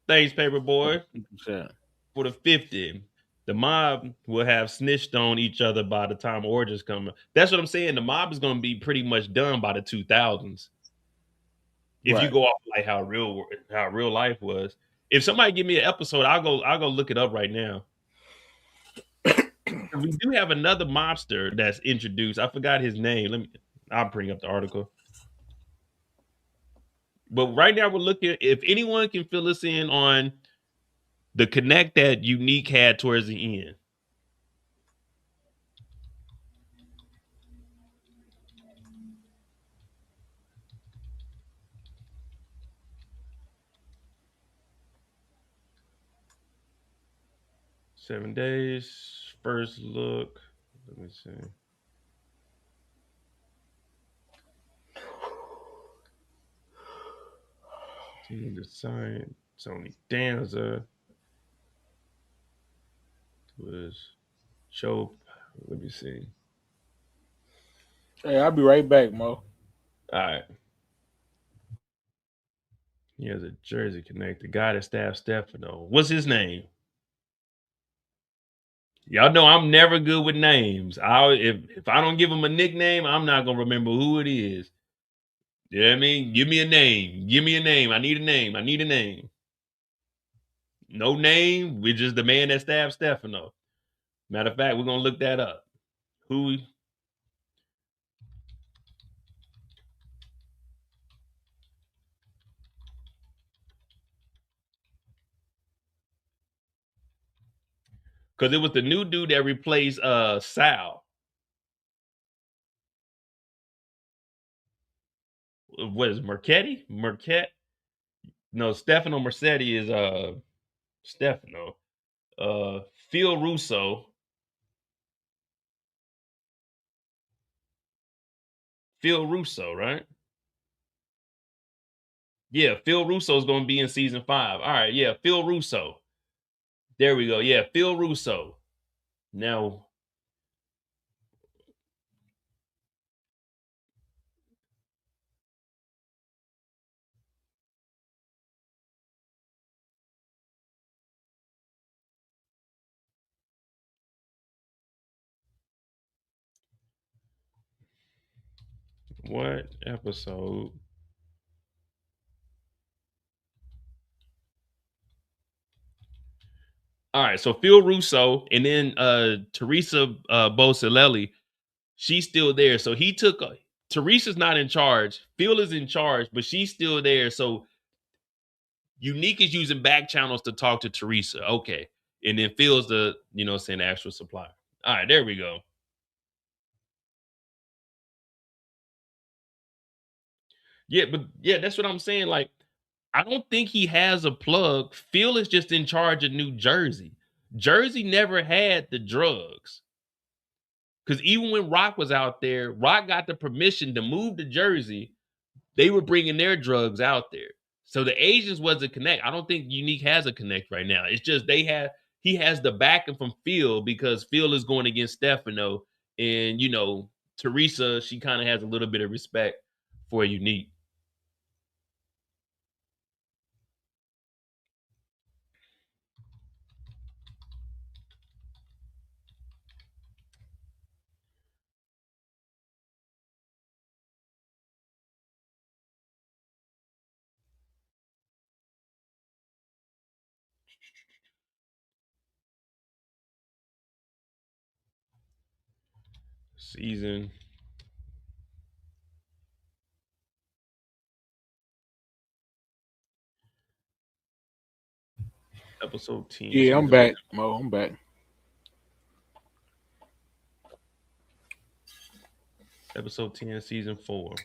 Thanks, paper boy. Keep it saying. For the 50, the mob will have snitched on each other by the time Origins come. That's what I'm saying. The mob is going to be pretty much done by the 2000s. If you Right. go off like how real life was. If somebody give me an episode, I'll go look it up right now. We do have another mobster that's introduced. I forgot his name. I'll bring up the article. But right now we're looking. If anyone can fill us in on the connect that Unique had towards the end. Seven days. First look. Let me see. Team the sign. Tony Danza was Chope. Let me see. Hey, I'll be right back, Mo. All right. He has a Jersey Connect. The guy that stabbed Stefano. What's his name? Y'all know I'm never good with names. If I don't give him a nickname, I'm not gonna remember who it is. You know what I mean? Give me a name. Give me a name. I need a name. I need a name. No name. We're just the man that stabbed Stefano. Matter of fact, we're gonna look that up. Who? Because it was the new dude that replaced Sal. What is Marchetti? Marquette? No, Stefano Mercetti is Stefano. Phil Russo. Phil Russo, right? Yeah, Phil Russo is going to be in season 5. All right, yeah, Phil Russo. There we go. Yeah, Phil Russo. Now, what episode? All right, so Phil Russo and then Teresa Bocelli, she's still there. So he took Teresa's not in charge. Phil is in charge, but she's still there. So Unique is using back channels to talk to Teresa. Okay. And then Phil's the, saying the actual supplier. All right, there we go. Yeah, but yeah, that's what I'm saying. Like, I don't think he has a plug. Phil is just in charge of New Jersey. Jersey never had the drugs. Because even when Rock was out there, Rock got the permission to move to Jersey. They were bringing their drugs out there. So the Asians was a connect. I don't think Unique has a connect right now. It's just he has the backing from Phil because Phil is going against Stefano. And, Teresa, she kind of has a little bit of respect for Unique. Season. Episode 10. Yeah, I'm season back, Mo. I'm back. Episode 10, season 4.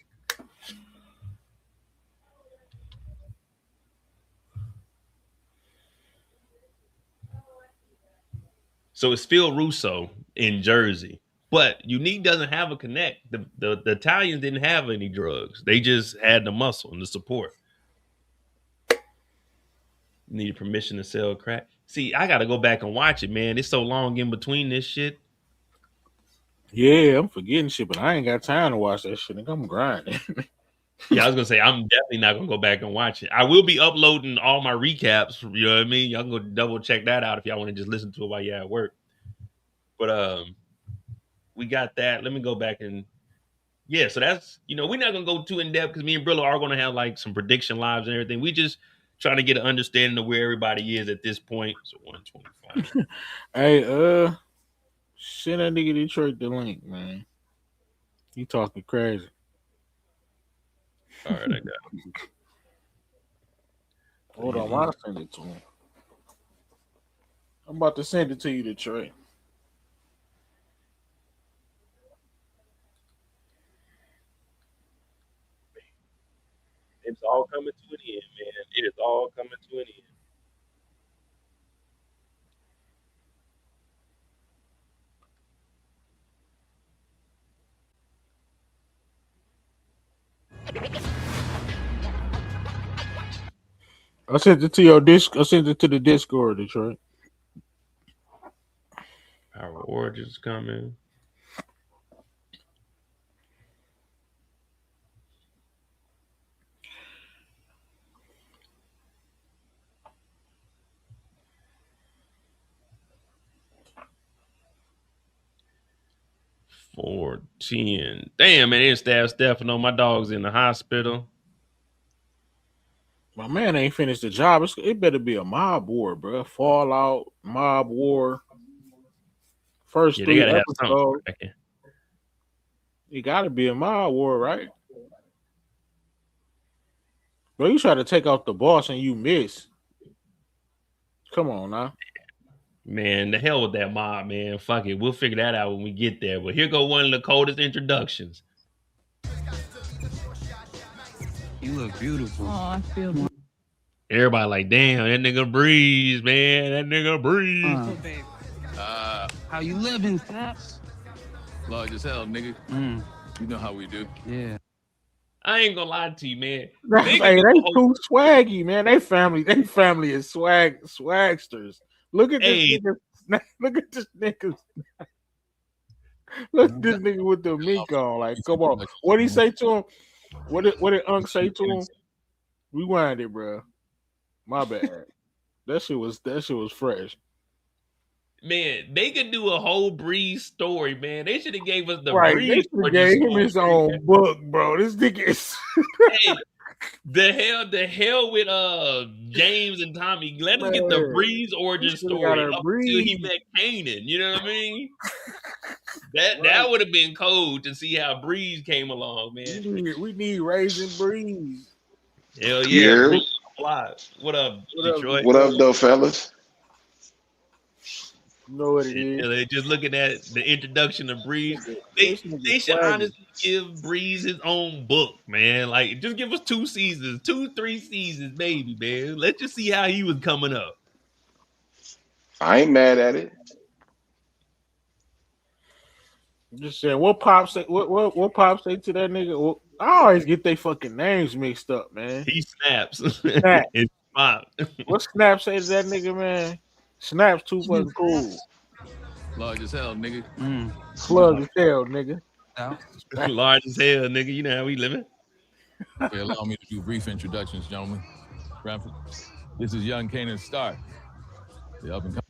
So it's Phil Russo in Jersey. But Unique doesn't have a connect. The Italians didn't have any drugs. They just had the muscle and the support. Needed permission to sell crack. See, I got to go back and watch it, man. It's so long in between this shit. Yeah, I'm forgetting shit, but I ain't got time to watch that shit. Nigga, I'm grinding. Yeah, I was gonna say I'm definitely not gonna go back and watch it. I will be uploading all my recaps. You know what I mean? Y'all can go double check that out if y'all want to just listen to it while you're at work. But we got that. Let me go back and yeah. So that's we're not gonna go too in depth because me and Brillo are gonna have like some prediction lives and everything. We just trying to get an understanding of where everybody is at this point. So 125. Hey, send that nigga Detroit the link, man. You talking crazy. All right, I got it. Hold on, I'll send it to him. I'm about to send it to you, Detroit. It's all coming to an end, man. It is all coming to an end. I sent it to your disc. I sent it to the Discord, Detroit. Power Origins coming. $4.10. Damn, man, it's Stefano. My dog's in the hospital. My man ain't finished the job. It better be a mob war, bro. Fallout, mob war. First Yeah, they 3 gotta have episodes. something. It gotta be a mob war, right? Bro, you try to take out the boss and you miss. Come on now. Man, the hell with that mob, man. Fuck it. We'll figure that out when we get there. But here go one of the coldest introductions. You look beautiful. Oh, I feel Everybody like, damn, that nigga Breeze, man. That nigga Breeze. Baby. How you living, Snaps? Large as hell, nigga. You know how we do. Yeah. I ain't gonna lie to you, man. Hey, they too swaggy, man. They family is swagsters. Look at this nigga. Look at this nigga. Look at this nigga with the mink on. Like, come on. What did he say to him? What did Unc say to him? Rewind it, bro. My bad. That shit was fresh. Man, they could do a whole Breeze story, man. They should have gave us the Right, Breeze they should gave him his own book, bro. This nigga is hey, the hell with James and Tommy. Let us get the Breeze origin story up until he met Kanan. You know what I mean? That would have been cool to see how Breeze came along, man. We need Raising Breeze. Hell yeah. Yeah. What up, Detroit? What up, though, fellas? You know what it is. Yeah, they're just looking at the introduction of Breeze. They should honestly give Breeze his own book, man. Like, just give us 2 seasons, 2-3 seasons, maybe, man. Let's just see how he was coming up. I ain't mad at it. I'm just saying, what Pop say? What Pop say to that nigga? Well, I always get they fucking names mixed up, man. He snaps. Snap. It's Pop. What Snap say to that nigga, man? Snap's too fucking cool. Large as hell, nigga. Plug as hell, nigga. Large as hell, nigga. You know how we living. Okay, allow me to do brief introductions, gentlemen. Bradford, this is young Kanan Stark. The up and coming.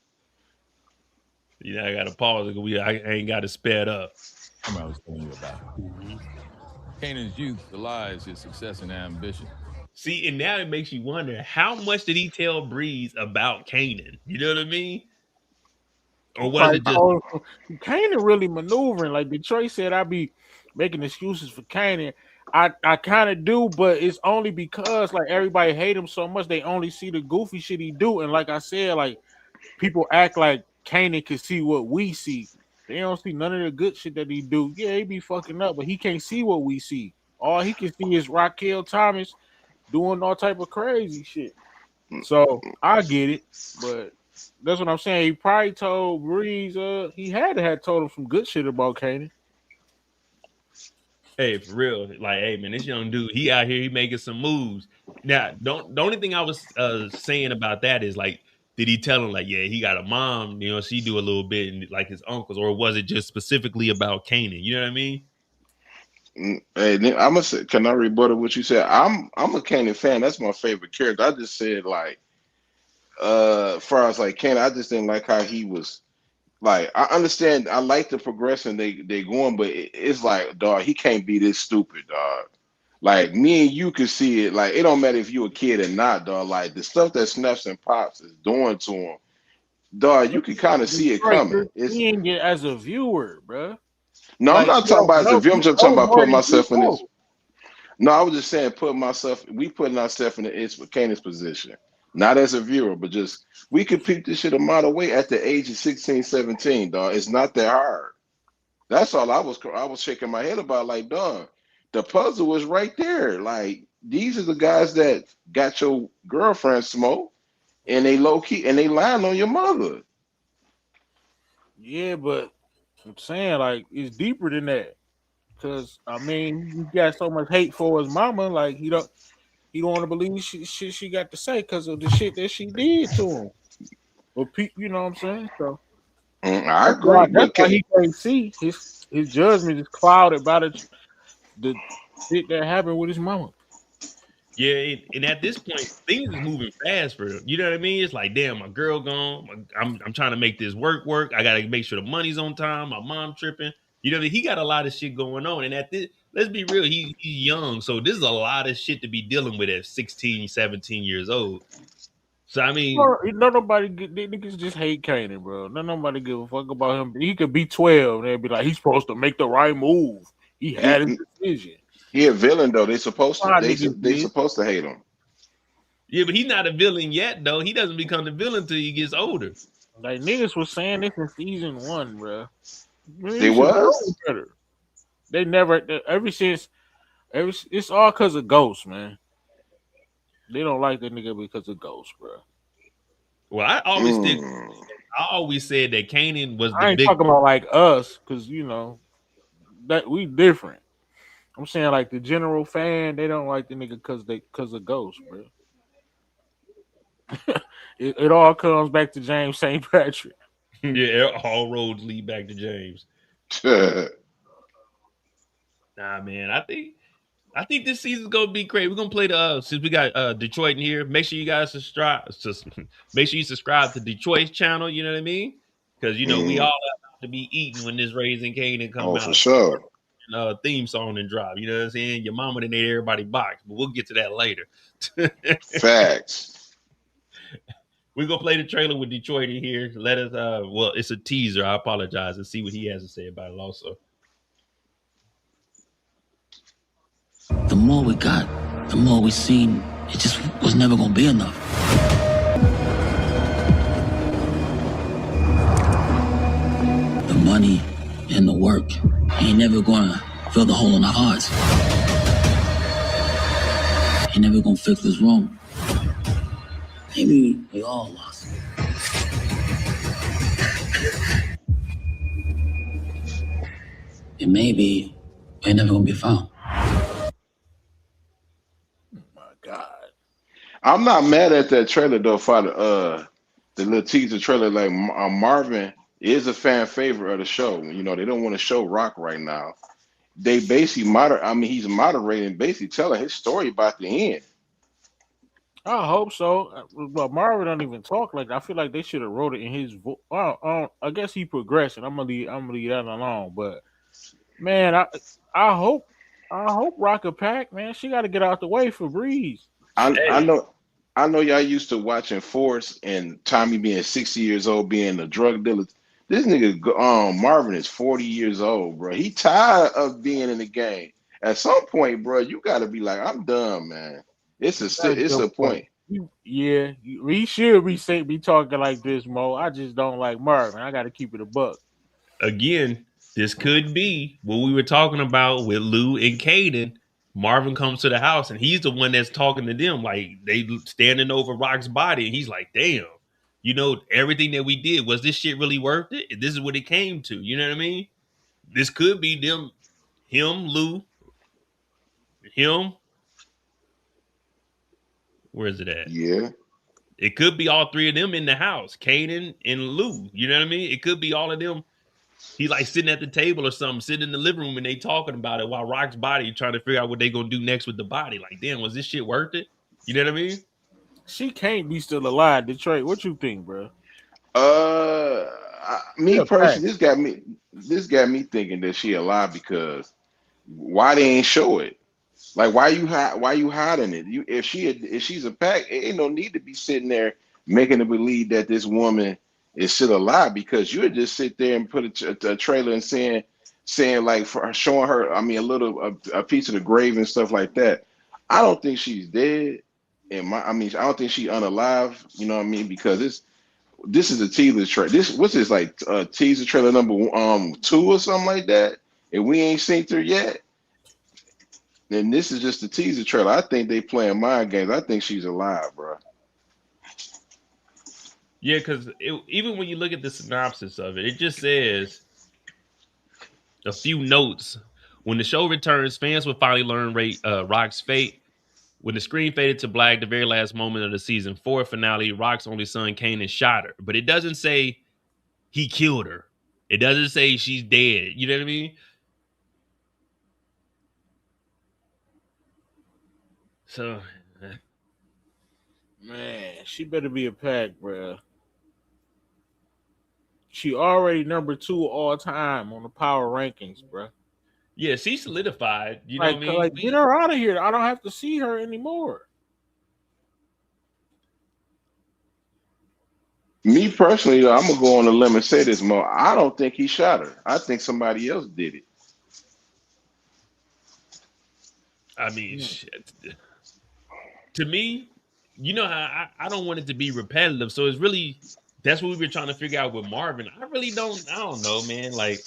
You know, I got to pause because I ain't got to sped up. I was telling you about. Kanan's youth, the lies, his success and ambition. See, and now it makes you wonder, how much did he tell Breeze about Kanan? You know what I mean? Or was it just Kanan really maneuvering? Like Detroit said, I be making excuses for Kanan. I kind of do, but it's only because like everybody hate him so much. They only see the goofy shit he do, and like I said, like people act like Kanan can see what we see. They don't see none of the good shit that he do. Yeah, he be fucking up, but he can't see what we see. All he can see is Raquel Thomas doing all type of crazy shit. So I get it, but that's what I'm saying. He probably told Breeze, he had to have told him some good shit about Kanan. Hey, for real, like, hey man, this young dude, he out here, he making some moves. Now, the only thing I was saying about that is like, did he tell him like, yeah, he got a mom, you know, she do a little bit, and like his uncles, or was it just specifically about Kanan? You know what I mean? Hey, I'm gonna say, can I rebuttal what you said? I'm a Kanan fan. That's my favorite character. I just said like, as far as like Kanan, I just didn't like how he was. Like, I understand. I like the progression they going, but it's like, dog, he can't be this stupid, dog. Like me and you could see it. Like it don't matter if you a kid or not, dog. Like the stuff that Snaps and Pops is doing to him, dog. You can kind of see it Right, coming. you're It's seeing it as a viewer, bro. no, I'm Like not talking about as a view. I'm you just know talking about more putting than he myself in this. know. No, I was just saying, we putting ourselves in the Candace's position, not as a viewer, but just we could pick this shit a mile away at the age of 16, 17, dog. It's not that hard. That's all I was shaking my head about. Like, dog, the puzzle was right there. Like, these are the guys that got your girlfriend smoked, and they low key and they lying on your mother. Yeah, but I'm saying like it's deeper than that. Cause I mean, he got so much hate for his mama, like he don't want to believe she got to say because of the shit that she did to him. But you know what I'm saying? So I agree, that's but why he can't see his judgment is clouded by the shit that happened with his mama. Yeah, and at this point, things is moving fast for him. You know what I mean? It's like, damn, my girl gone. I'm trying to make this work. I gotta make sure the money's on time. My mom tripping. You know, he got a lot of shit going on. And at this, let's be real, he's young. So this is a lot of shit to be dealing with at 16, 17 years old. So I mean, No nobody they niggas just hate Kanan, bro. No nobody give a fuck about him. He could be 12 and they'd be like, he's supposed to make the right move. He had a he decision. he a villain though. They supposed to Why niggas they did. supposed to hate him. yeah, but he's not a villain yet, though. He doesn't become the villain until he gets older. Like niggas was saying this in season 1, bro. Man, They you should know was. better. They never ever since it's all because of Ghost, man. They don't like the nigga because of Ghost, bro. Well, Mm. I always said that Kanan was the I ain't big. talking about like us, because you know that we different. I'm saying like the general fan, they don't like the nigga because of Ghost, bro. It all comes back to James St. Patrick. Yeah, all roads lead back to James. Nah, man, I think this season's gonna be great. We're gonna play the since we got Detroit in here. Make sure you guys subscribe. Just make sure you subscribe to Detroit's channel. You know what I mean? Because you know we all have to be eating when this Raising Kanan come Oh, for out. sure. Theme song and drop. You know what I'm saying? Your mama didn't ate everybody box, but we'll get to that later. Facts. We're gonna play the trailer with Detroit in here. Let us well, it's a teaser. I apologize and see what he has to say about it also. The more we got, the more we seen, it just was never gonna be enough. The money and the work ain't never gonna fill the hole in our hearts. Ain't never gonna fix this wrong. Maybe we all lost. And maybe we ain't never gonna be found. My God. I'm not mad at that trailer though for the little teaser trailer. Like Marvin is a fan favorite of the show. You know, they don't want to show Rock right now. They basically he's moderating, basically telling his story about the end. I hope so. But Marvin don't even talk like that. I feel like they should have wrote it in his voice. I guess he progressing. I'm gonna leave that alone. But man, I hope Rocket Pack, man, she got to get out the way for Breeze. I know y'all used to watching Force and Tommy being 60 years old, being a drug dealer. This nigga Marvin is 40 years old, bro. He tired of being in the game. At some point, bro, you gotta be like, I'm done, man. That's a It's good a point. point. We should be talking like this, Mo. I just don't like Marvin. I got to keep it a buck. Again, this could be what we were talking about with Lou and Caden. Marvin comes to the house and he's the one that's talking to them, like they standing over Rock's body, and he's like, "Damn, you know everything that we did, was this shit really worth it? This is what it came to." You know what I mean? This could be them, him, Lou, him. Where is it at? Yeah. It could be all three of them in the house, Kanan and Lou. You know what I mean? It could be all of them. He like sitting at the table or something, sitting in the living room, and they talking about it while Rock's body trying to figure out what they gonna do next with the body. Like, damn, was this shit worth it? You know what I mean? She can't be still alive. Detroit, what you think, bro? Me Yeah, personally, this got me thinking that she alive because why they ain't show it? Like why you hiding it? If she's a pack, it ain't no need to be sitting there making her believe that this woman is still alive because you would just sit there and put a trailer and saying like for showing her, I mean a piece of the grave and stuff like that. I don't think she's dead. I don't think she's unalive. You know what I mean? Because this is a teaser trailer. What's this like teaser trailer number 2 or something like that, and we ain't seen her yet. And this is just a teaser trailer. I think they playing mind games. I think she's alive, bro. Yeah, because even when you look at the synopsis of it, it just says a few notes. When the show returns, fans will finally learn Rock's fate. When the screen faded to black, the very last moment of the season 4 finale, Rock's only son, Kanan, shot her. But it doesn't say he killed her. It doesn't say she's dead. You know what I mean? So, Man, she better be a pack, bro. She already number 2 all time on the power rankings, bro. yeah, she solidified. You know what I mean? Like get her out of here. I don't have to see her anymore. Me personally, though, I'm gonna go on a limb and say this, Mo. I don't think he shot her. I think somebody else did it. I mean, shit. To me, you know how I don't want it to be repetitive. So it's really, that's what we've been trying to figure out with Marvin. I don't know, man. Like,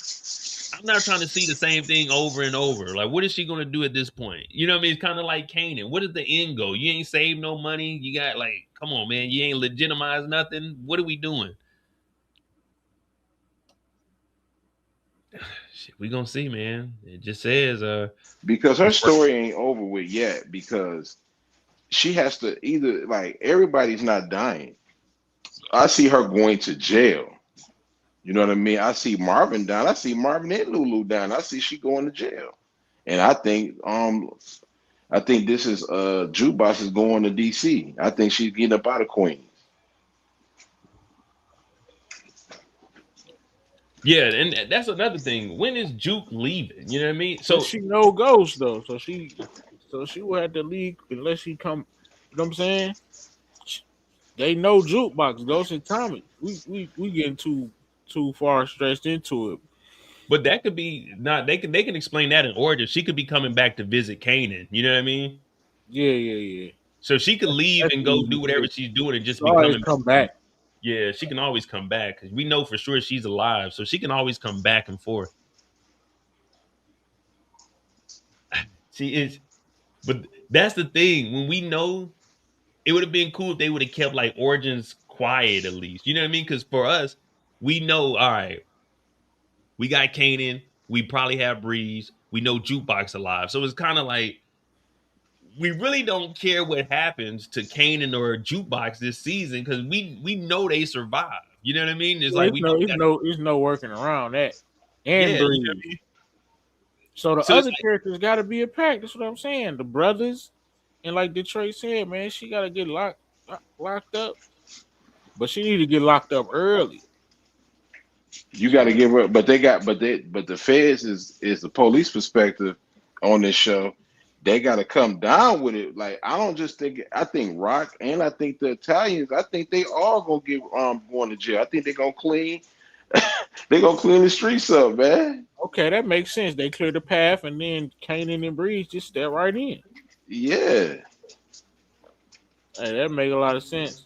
I'm not trying to see the same thing over and over. Like, what is she going to do at this point? You know what I mean? It's kind of like Kanan. What is the end goal? You ain't saved no money. You got like, come on, man. You ain't legitimized nothing. What are we doing? Shit, we gonna see, man. It just says Because her story ain't over with yet. Because she has to either like everybody's not dying. I see her going to jail. You know what I mean? I see Marvin down. I see Marvin and Lulu down. I see she going to jail. And I think this is Jukebox is going to DC. I think she's getting up out of Queens. yeah, and that's another thing. When is Juke leaving? You know what I mean? So she no ghost though. So she will have to leave unless she come. You know what I'm saying? They know Jukebox, Ghost and Tommy. We getting too far stretched into it. but that could be not. They can explain that in order. She could be coming back to visit Kanan. You know what I mean? Yeah. So she could leave That's and go easy do whatever to she's doing and just She be always coming come back. Yeah, she can always come back because we know for sure she's alive, so she can always come back and forth. She is, but that's the thing. When we know, it would have been cool if they would have kept like origins quiet at least. You know what I mean? Because for us, we know. All right, we got Kanan. We probably have Breeze. We know Jukebox alive, so it's kind of like we really don't care what happens to Kanan or Jukebox this season because we know they survive. You know what I mean? It's like we know it's no working around that. And yeah, you know Breeze. what I mean? So the So it's other characters got to be a pack. That's what I'm saying. The brothers, and like Detroit said, man, she got to get locked up, but she need to get locked up early. You got to give her, but the feds is the police perspective on this show. They got to come down with it. Like I think Rock and I think the Italians. I think they all gonna get going to jail. I think they're gonna clean. They gonna clean the streets up, man. Okay, that makes sense. They clear the path, and then Kanan and Breeze just step right in. Yeah. Hey, that make a lot of sense.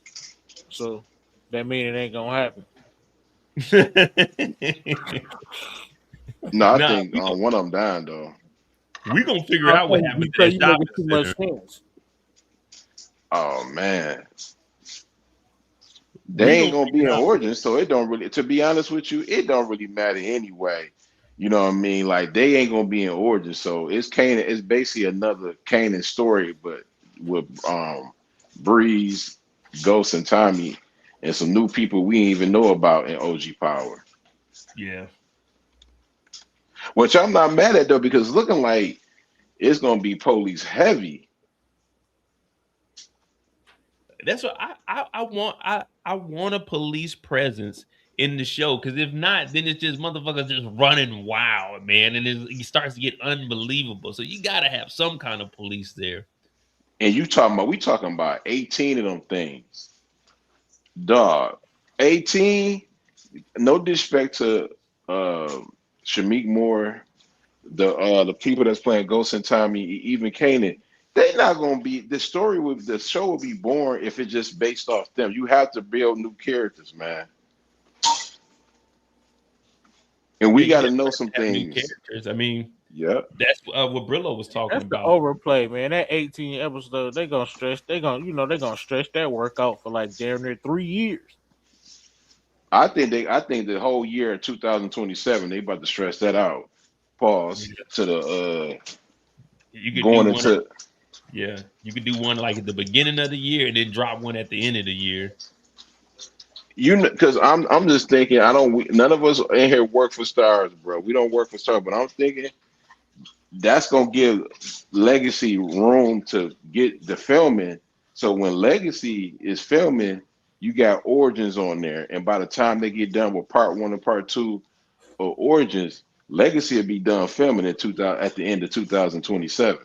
So that mean it ain't gonna happen. No, I Nah, think one of them dying though. we gonna figure I out what think happened to because that you making shopping too much center. sense. Oh man, We they ain't gonna gonna be figure in out. origin, so it don't really. To be honest with you, it don't really matter anyway. You know what I mean? Like they ain't gonna be in origin, so it's Kanan. It's basically another Kanan story, but with Breeze, Ghost, and Tommy, and some new people we didn't even know about in OG Power. Yeah, Which I'm not mad at though, because it's looking like it's gonna be police heavy. that's what I want. I want a police presence in the show because if not, then it's just motherfuckers just running wild, man, and it starts to get unbelievable. So you gotta have some kind of police there. And we talking about 18 of them things. Dog. 18, no disrespect to uh Shamik Moore, the people that's playing Ghost and Tommy, even Kanan. They not gonna be the show will be boring if it's just based off them. You have to build new characters, man. And Yeah, we you gotta definitely know have some to have new things. characters. I mean, Yep. that's what Brillo was talking That's the about. overplay, man. That 18 episode, they gonna stretch. They gonna stretch that work out for like damn near 3 years. I think the whole year in 2027, they about to stress that out. Pause Yeah. to the You could do going one. into Yeah, you could do one like at the beginning of the year and then drop one at the end of the year. you know, because I'm just thinking none of us in here work for stars, bro. We don't work for stars, but I'm thinking that's gonna give Legacy room to get the filming. So when Legacy is filming, you got Origins on there, and by the time they get done with part one and part two of Origins, Legacy will be done filming in 2000 at the end of 2027.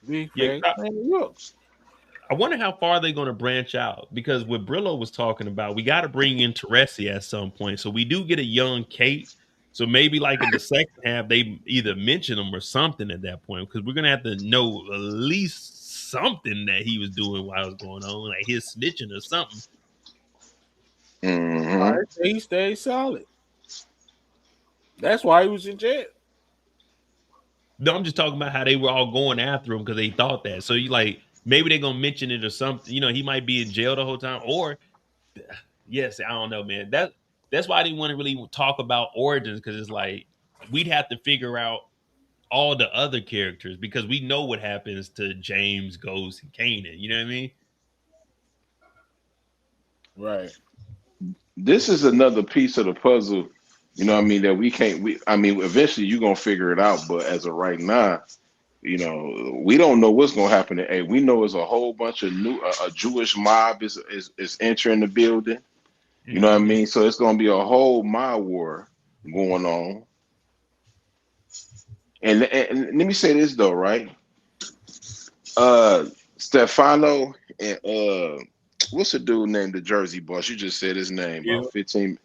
Big Yeah, facts, man. Look, I wonder how far they're going to branch out because what Brillo was talking about, we got to bring in Teresi at some point. So we do get a young Kate. So maybe like in the second half, they either mention him or something at that point because we're going to have to know at least something that he was doing while it was going on, like his snitching or something. all Hmm. right, he stayed solid. That's why he was in jail. No, I'm just talking about how they were all going after him because they thought that. So you like maybe they're gonna mention it or something. You know, he might be in jail the whole time. Or yes, I don't know, man. That's why I didn't want to really talk about origins because it's like we'd have to figure out all the other characters because we know what happens to James, Ghost, and Kanan. You know what I mean? Right. This is another piece of the puzzle. You know what I mean? That we can't. I mean, eventually you're gonna figure it out, but as of right now, you know, we don't know what's gonna happen. Hey, we know it's a whole bunch of new a Jewish mob is entering the building. You know what I Mm-hmm. mean? So it's gonna be a whole mob war going on. And let me say this though, right? Uh, Stefano and what's the dude named the Jersey Boss? You just said his name about Phil, 15.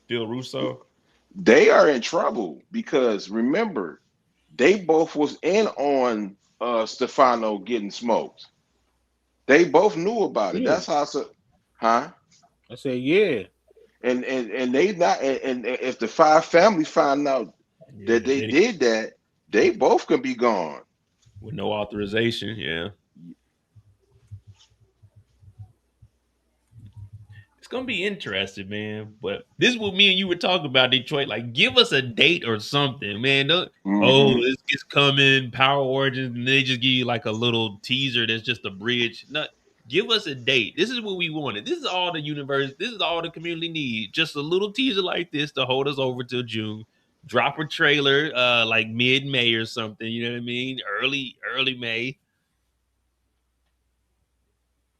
Phil Russo. They are in trouble because remember, they both was in on Stefano getting smoked. They both knew about it. Yeah. That's how, huh? I said, yeah. And they not and if the five family find out that Yeah, they did that, they both can be gone. with no authorization. Yeah. It's gonna be interesting, man. But this is what me and you were talking about, Detroit. Like, give us a date or something, man. Oh, Hmm. it's coming, Power Origins, and they just give you like a little teaser that's just a bridge. No, give us a date. This is what we wanted. This is all the universe. This is all the community need. Just a little teaser like this to hold us over till June. Drop a trailer, like mid May or something. You know what I mean? Early May.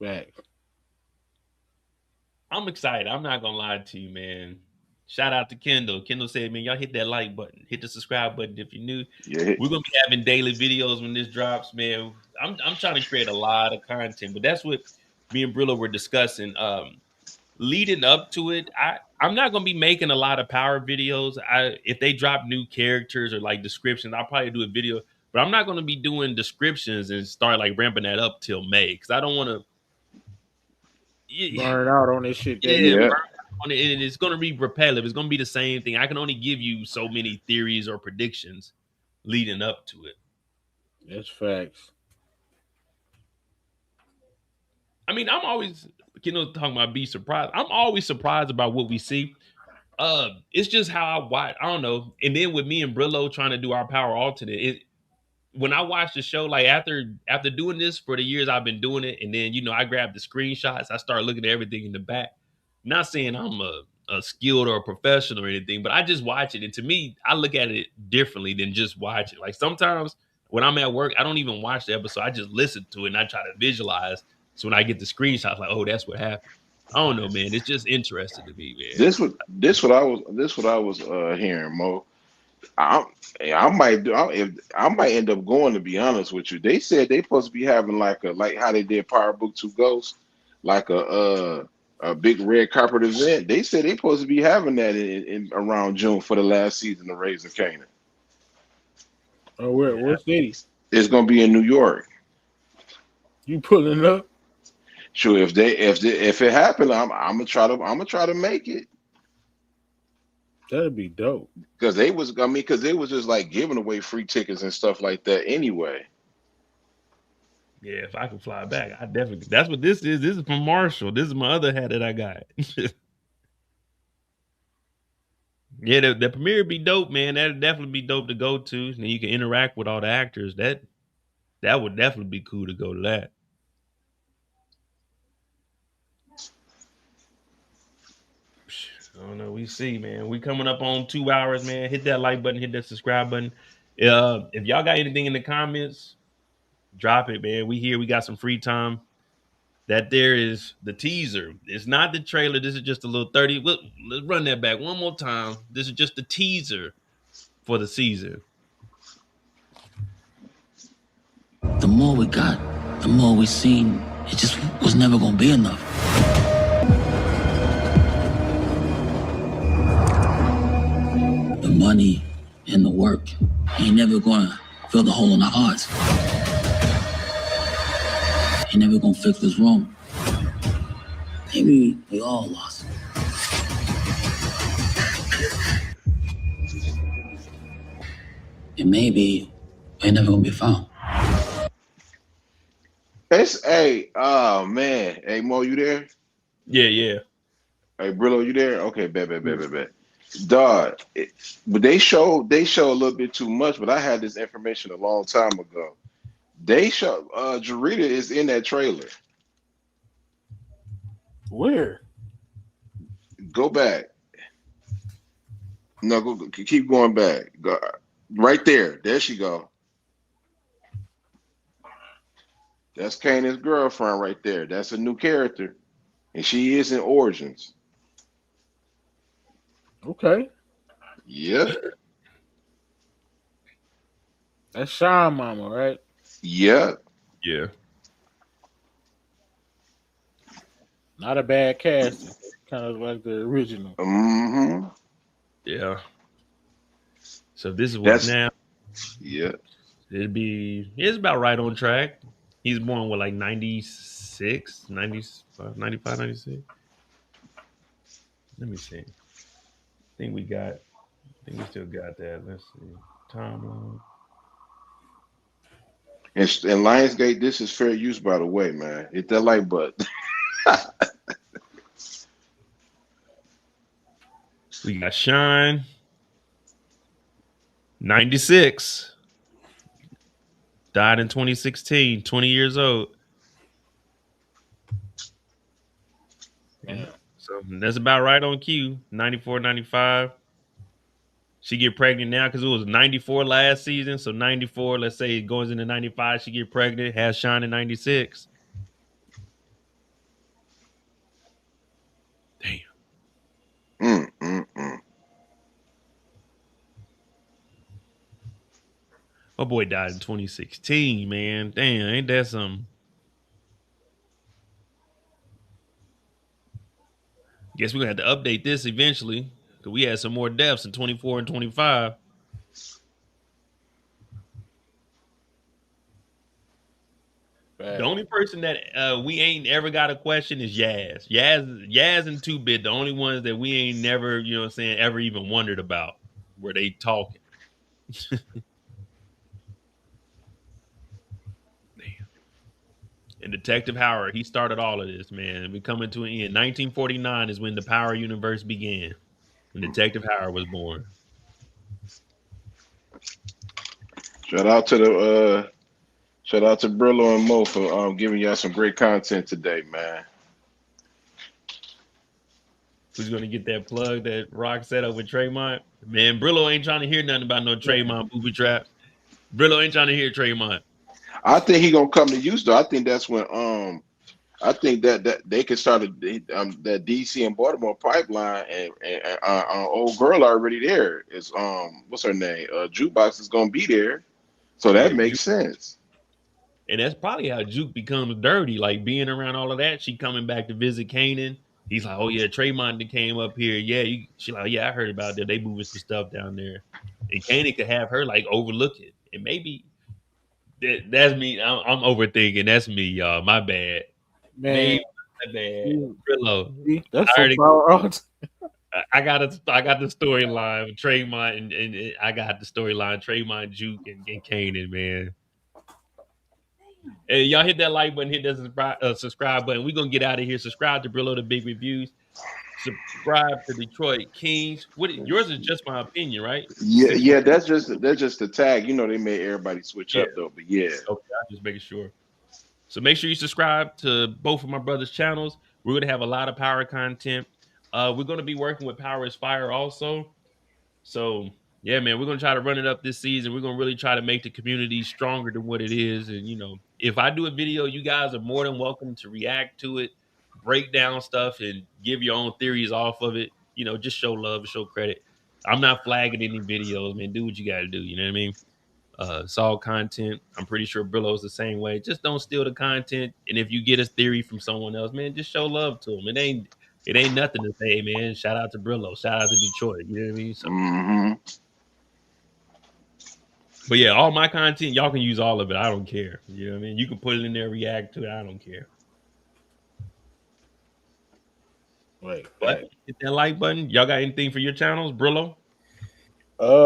Back. I'm excited. I'm not gonna lie to you, man. Shout out to Kendall. Kendall said, "Man, y'all hit that like button, hit the subscribe button if you're new. Yeah, We're gonna be having daily videos when this drops, man. I'm trying to create a lot of content, but that's what me and Brillo were discussing. leading up to it, I'm not gonna be making a lot of power videos. If they drop new characters or like descriptions, I'll probably do a video. But I'm not gonna be doing descriptions and start like ramping that up till May because I don't want to. Burn out on this shit that Yeah, quick. Yeah. burn out on it, and it's gonna be repetitive. It's gonna be the same thing. I can only give you so many theories or predictions leading up to it. That's facts. I mean, I'm always, talking about be surprised. I'm always surprised about what we see. It's just how I watch. I don't know. And then with me and Brillo trying to do our power alternate, when I watch the show, like after doing this for the years I've been doing it, and then I grab the screenshots, I start looking at everything in the back. Not saying I'm a skilled or a professional or anything, but I just watch it, and to me, I look at it differently than just watch it. Like sometimes when I'm at work, I don't even watch the episode. I just listen to it and I try to visualize. So when I get the screenshots, like, oh, that's what happened. I don't know, man. It's just interesting to me, man. This what I was hearing, Mo. I I might do. I might end up going, to be honest with you. They said they supposed to be having like how they did Power Book Two Ghosts, like a big red carpet event. They said they supposed to be having that in around June for the last season of Raising Canaan. Oh, where? Yeah. What city? It's gonna be in New York. You pulling up? Sure, if it happened, I'm gonna try to make it. That'd be dope. Because they was just like giving away free tickets and stuff like that anyway. Yeah, if I can fly back, I definitely. That's what this is. This is from Marshall. This is my other hat that I got. Yeah, the premiere would be dope, man. That'd definitely be dope to go to. And then you can interact with all the actors. That would definitely be cool to go to that. I don't know. We see, man. We coming up on 2 hours, man. Hit that like button, hit that subscribe button. If y'all got anything in the comments, drop it, man. We here. We got some free time. That there is the teaser. It's not the trailer. This is just a little 30. Let's run that back one more time. This is just the teaser for the season. The more we got, the more we seen. It just was never gonna be enough. The money and the work ain't never gonna fill the hole in our hearts. Ain't never gonna fix this wrong. Maybe we all lost. And maybe we ain't never gonna be found. Oh man, hey Mo, you there? Yeah. Hey Brillo, you there? Okay, bet. Dog, but they show a little bit too much. But I had this information a long time ago. They show Jarita is in that trailer. Where? Go back. No, keep going back. Go, right there. There she go. That's Kanan's girlfriend right there. That's a new character, and she is in Origins. Okay. Yep. That's Sean Mama, right? Yep. Yeah. Not a bad casting. Kind of like the original. Mm-hmm. Yeah. So this is what now. Yeah. It's about right on track. He's born with like 96, 95, 95, 96. Let me see. I think we still got that. Let's see. Timeline. And Lionsgate, this is fair use, by the way, man. Hit that like button. We got Shine. 96. Died in 2016, 20 years old. Yeah. So that's about right on cue. 94, 95. She get pregnant now because it was 94 last season. So 94, let's say it goes into 95, she get pregnant, has Shine in 96. Damn. My boy died in 2016, man. Damn, ain't that something? Guess we're gonna have to update this eventually because we had some more deaths in 24 and 25. The only person that we ain't ever got a question is Yaz. Yaz and 2-Bit, the only ones that we ain't never, you know what I'm saying, ever even wondered about where they talking. And Detective Howard, he started all of this, man. We coming to an end. 1949 is when the Power universe began. When Detective Howard was born. Shout out to Brillo and Mo for giving y'all some great content today, man. Who's gonna get that plug that Rock set up with Tremont? Man, Brillo ain't trying to hear nothing about no Tremont booby traps. Brillo ain't trying to hear Tremont. I think he gonna come to Houston. I think that's when I think that they could start that DC and Baltimore pipeline, and old girl already there is what's her name? Jukebox is gonna be there, so that Yeah, makes sense. and that's probably how Juke becomes dirty, like being around all of that. She coming back to visit Kanan. He's like, oh yeah, Tremont that came up here. Yeah, she like, yeah, I heard about that. They moving some stuff down there, and Kanan could have her like overlook it, and maybe that's me. I'm overthinking. That's me, y'all. My bad. Man, Maybe my bad. Brillo. that's I for already Power Odds. I got the storyline with Tremont and I got the storyline Tremont, Juke, and Kanan, man. Hey, y'all hit that like button, hit that subscribe button. We're gonna get out of here. Subscribe to Brillo the Big Reviews. Subscribe to Detroit Kings. Yours is just my opinion, right? Yeah, that's just the tag. You know, they made everybody switch Yeah. up though, but yeah. Okay, I'm just making sure. So make sure you subscribe to both of my brothers' channels. We're gonna have a lot of power content. We're gonna be working with Power is Fire also. So yeah, man, we're gonna try to run it up this season. We're gonna really try to make the community stronger than what it is. And if I do a video, you guys are more than welcome to react to it, break down stuff, and give your own theories off of it. Just show love and show credit. I'm not flagging any videos, man. Do what you gotta do. You know what I mean? It's all content. I'm pretty sure Brillo's the same way. Just don't steal the content. And if you get a theory from someone else, man, just show love to them. It ain't nothing to say, man. Shout out to Brillo. Shout out to Detroit. You know what I mean? So, But yeah, all my content, y'all can use all of it. I don't care. You know what I mean? You can put it in there, react to it. I don't care. Right. But hit that like button. Y'all got anything for your channels, Brillo?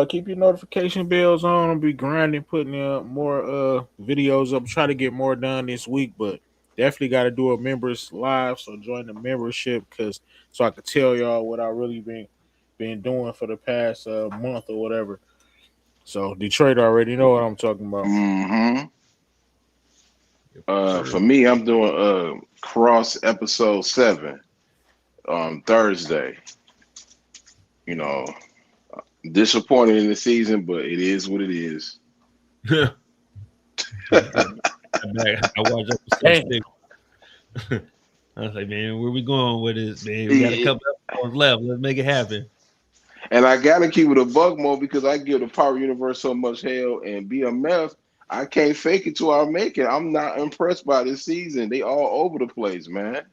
Keep your notification bells on. I'll be grinding, putting more videos up. Try to get more done this week, but definitely got to do a members live. So join the membership so I could tell y'all what I really been doing for the past month or whatever. So Detroit already know what I'm talking about. For me, I'm doing Cross episode 7 on Thursday. Disappointed in the season, but it is what it is. I watched episode 6. I was like, man, where we going with this, man? We got a couple episodes left. Let's make it happen. And I gotta keep it a bug more because I give the Power Universe so much hell, and BMF, I can't fake it till I make it. I'm not impressed by this season. They all over the place, man.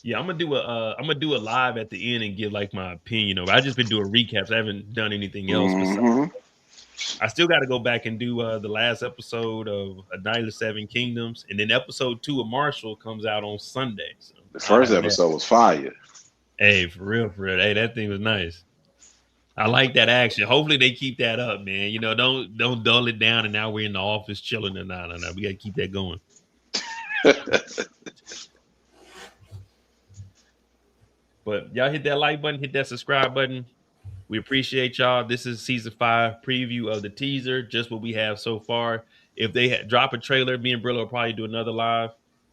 Yeah, I'm gonna do a live at the end and give like my opinion over. I just been doing recaps. I haven't done anything else. I still got to go back and do the last episode of A Night of Seven Kingdoms, and then episode 2 of Marshall comes out on Sunday. So the first episode was fire. Hey, for real. Hey, that thing was nice. I like that action. Hopefully they keep that up, man. Don't dull it down. And now we're in the office chilling and no. We got to keep that going. But y'all hit that like button, hit that subscribe button. We appreciate y'all. This is season 5 preview of the teaser, just what we have so far. If they drop a trailer, me and Brillo will probably do another live.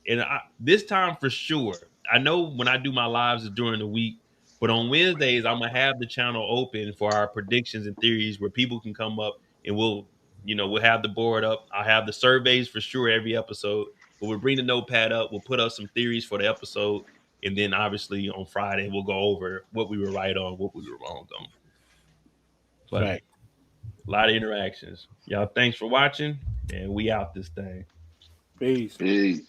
And this time for sure, I know when I do my lives is during the week, but on Wednesdays, I'm going to have the channel open for our predictions and theories where people can come up and we'll have the board up. I'll have the surveys for sure every episode, but we'll bring the notepad up. We'll put up some theories for the episode. And then obviously on Friday, we'll go over what we were right on, what we were wrong on. But a lot of interactions. Y'all, thanks for watching, and we out this thing. Peace. Peace.